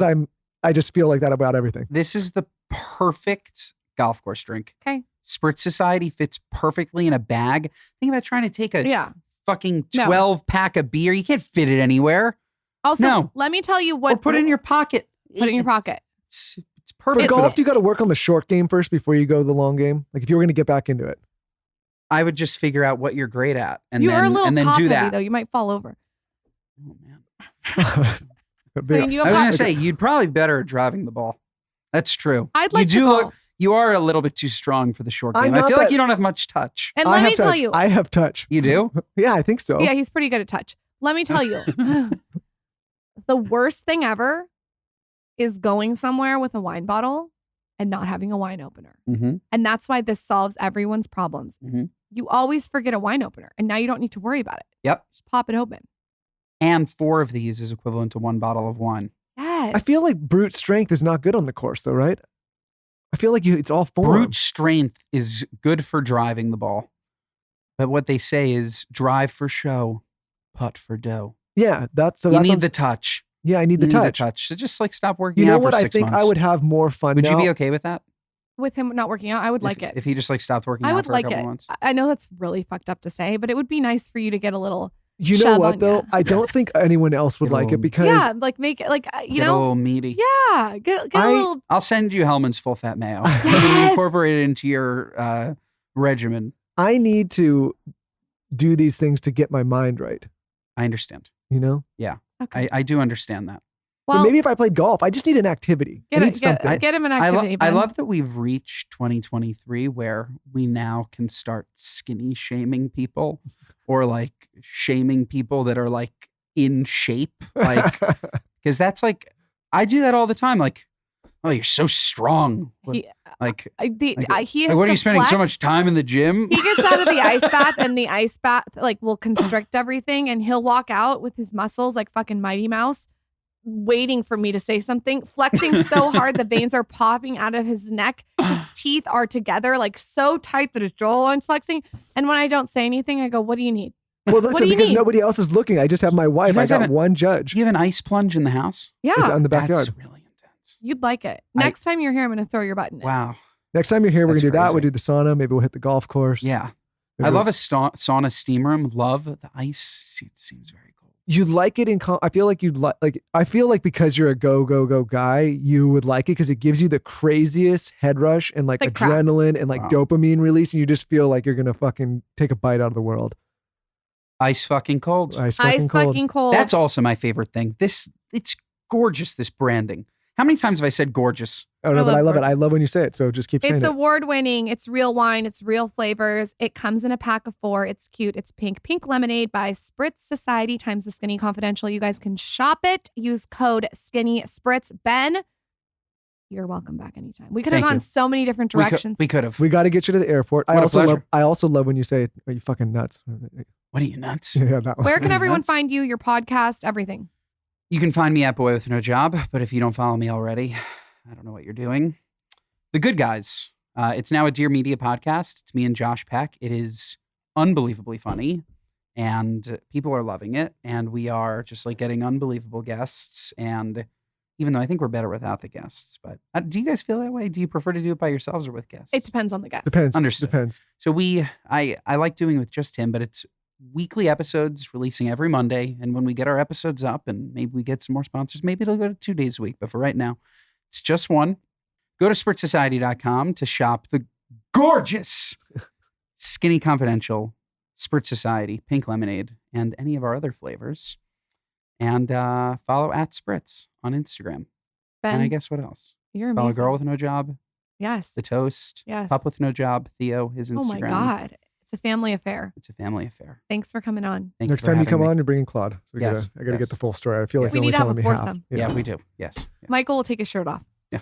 S3: I just feel like that about everything.
S1: This is the perfect golf course drink.
S2: Okay.
S1: Spritz Society fits perfectly in a bag. Think about trying to take a fucking 12 pack of beer. You can't fit it anywhere.
S2: Also, let me tell you what.
S1: Or put it in your pocket.
S2: Put it in your pocket.
S1: It's perfect.
S3: For golf, you got to work on the short game first before you go the long game. Like if you were going to get back into it.
S1: I would just figure out what you're great at and
S2: you
S1: then,
S2: are a little
S1: and then
S2: top
S1: do
S2: heavy,
S1: that.
S2: Though. You might fall over.
S1: Oh, man.
S3: I
S1: was going to say, you'd probably be better at driving the ball. That's true.
S2: I'd like to golf.
S1: You are a little bit too strong for the short game. I feel like you don't have much touch.
S2: And let me tell you.
S3: I have touch.
S1: You do?
S3: Yeah, I think so.
S2: Yeah, he's pretty good at touch. Let me tell you. The worst thing ever is going somewhere with a wine bottle and not having a wine opener.
S1: Mm-hmm.
S2: And that's why this solves everyone's problems.
S1: Mm-hmm.
S2: You always forget a wine opener and now you don't need to worry about it.
S1: Yep.
S2: Just pop it open.
S1: And 4 of these is equivalent to 1 bottle of wine.
S2: Yes.
S3: I feel like brute strength is not good on the course though, right? I feel like it's all form.
S1: Brute strength is good for driving the ball. But what they say is drive for show, putt for dough.
S3: Yeah,
S1: you need the touch.
S3: Yeah, I need the touch.
S1: So just like stop working out.
S3: You know
S1: for
S3: what?
S1: 6
S3: I think
S1: months.
S3: I would have more fun.
S1: Would you be okay with that?
S2: With him not working out, I would like it.
S1: If he just like stopped working out for a couple months.
S2: I know that's really fucked up to say, but it would be nice for you to get a little.
S3: You know what though? I don't think anyone else would like it because
S2: like make it like you
S1: get
S2: know
S1: a little meaty.
S2: Yeah, get a little.
S1: I'll send you Hellman's full fat mayo. Yes! Incorporate it into your regimen.
S3: I need to do these things to get my mind right.
S1: I understand.
S3: You know?
S1: Yeah,
S2: okay.
S1: I do understand that.
S3: Well, but maybe if I played golf, I just need an activity.
S2: Get
S3: something.
S2: him an activity.
S1: I love that we've reached 2023 where we now can start skinny shaming people or like shaming people that are like in shape. Like, because that's like, I do that all the time. Like, oh, you're so strong.
S2: He
S1: what
S2: are
S1: you spending so much time in the gym?
S2: He gets out of the ice bath and the ice bath like will constrict everything and he'll walk out with his muscles like fucking Mighty Mouse. Waiting for me to say something, flexing so hard the veins are popping out of his neck. His teeth are together like so tight that his jawline's flexing. And when I don't say anything, I go, "What do you need?"
S3: Well, listen, because nobody else is looking. I just have my wife. I got one judge.
S1: You have an ice plunge in the house?
S2: Yeah,
S3: it's in the backyard.
S1: That's really intense.
S2: You'd like it. Next time you're here, I'm going to throw your button in.
S1: Wow.
S3: Next time you're here, we're going to do that. We'll do the sauna. Maybe we'll hit the golf course.
S1: Yeah. I love a sauna steam room. Love the ice. It seems very cold.
S3: you'd like it I feel like I feel like because you're a go guy, you would like it because it gives you the craziest head rush and like
S2: It's like
S3: adrenaline and like dopamine release, and you just feel like you're gonna fucking take a bite out of the world.
S1: Ice fucking cold.
S3: Ice fucking cold.
S1: That's also my favorite thing. It's gorgeous, this branding. How many times have I said gorgeous?
S3: Oh no, but I love it.
S2: gorgeous.
S3: I love when you say it. So just keep saying
S2: It's
S3: it.
S2: award-winning. It's real wine. It's real flavors. It comes in a pack of 4. It's cute. It's pink. Pink lemonade by Spritz Society times the Skinny Confidential. You guys can shop it. Use code Skinny Spritz. Ben, you're welcome back anytime. We could have
S1: Thank
S2: gone
S1: you.
S2: so many different directions.
S1: We could have.
S3: We got to get you to the airport.
S1: What a pleasure.
S3: I also love when you say, "Are you fucking nuts?"
S1: What are you, nuts?
S3: Yeah, that one.
S2: Where can
S1: Nuts.
S2: everyone find you, your podcast, everything?
S1: You can find me at Boy With No Job, but if you don't follow me already, I don't know what you're doing. The Good Guys. It's now a Dear Media podcast. It's me and Josh Peck. It is unbelievably funny, and people are loving it. And we are just like getting unbelievable guests. And even though I think we're better without the guests, but do you guys feel that way? Do you prefer to do it by yourselves or with guests?
S2: It depends on the guest.
S3: Depends.
S1: Understood.
S3: Depends.
S1: So I like doing it with just him, but it's weekly episodes releasing every Monday. And when we get our episodes up and maybe we get some more sponsors, maybe it'll go to 2 days a week. But for right now, it's just one. Go to SprtSociety.com to shop the gorgeous Skinny Confidential, Spritz Society, Pink Lemonade, and any of our other flavors. And follow at Spritz on Instagram.
S2: Ben,
S1: And I guess what else?
S2: you're
S1: Follow
S2: amazing.
S1: Girl With No Job,
S2: Yes.
S1: The Toast,
S2: Yes.
S1: Pup With No Job, Theo, his Instagram.
S2: Oh my God. It's a family affair.
S1: It's a family affair.
S2: Thanks for coming on.
S1: Thank
S3: Next
S1: you for
S3: time you
S1: having
S3: come
S1: me.
S3: on, you're bringing Claude. So
S1: Yes,
S3: I got to
S1: yes.
S3: get the full story. I feel like
S1: We
S3: you're only
S2: need to have
S3: telling
S2: a
S3: me half.
S2: foursome.
S1: Yeah, we do. Yes.
S2: Michael will take his shirt off.
S1: Yeah.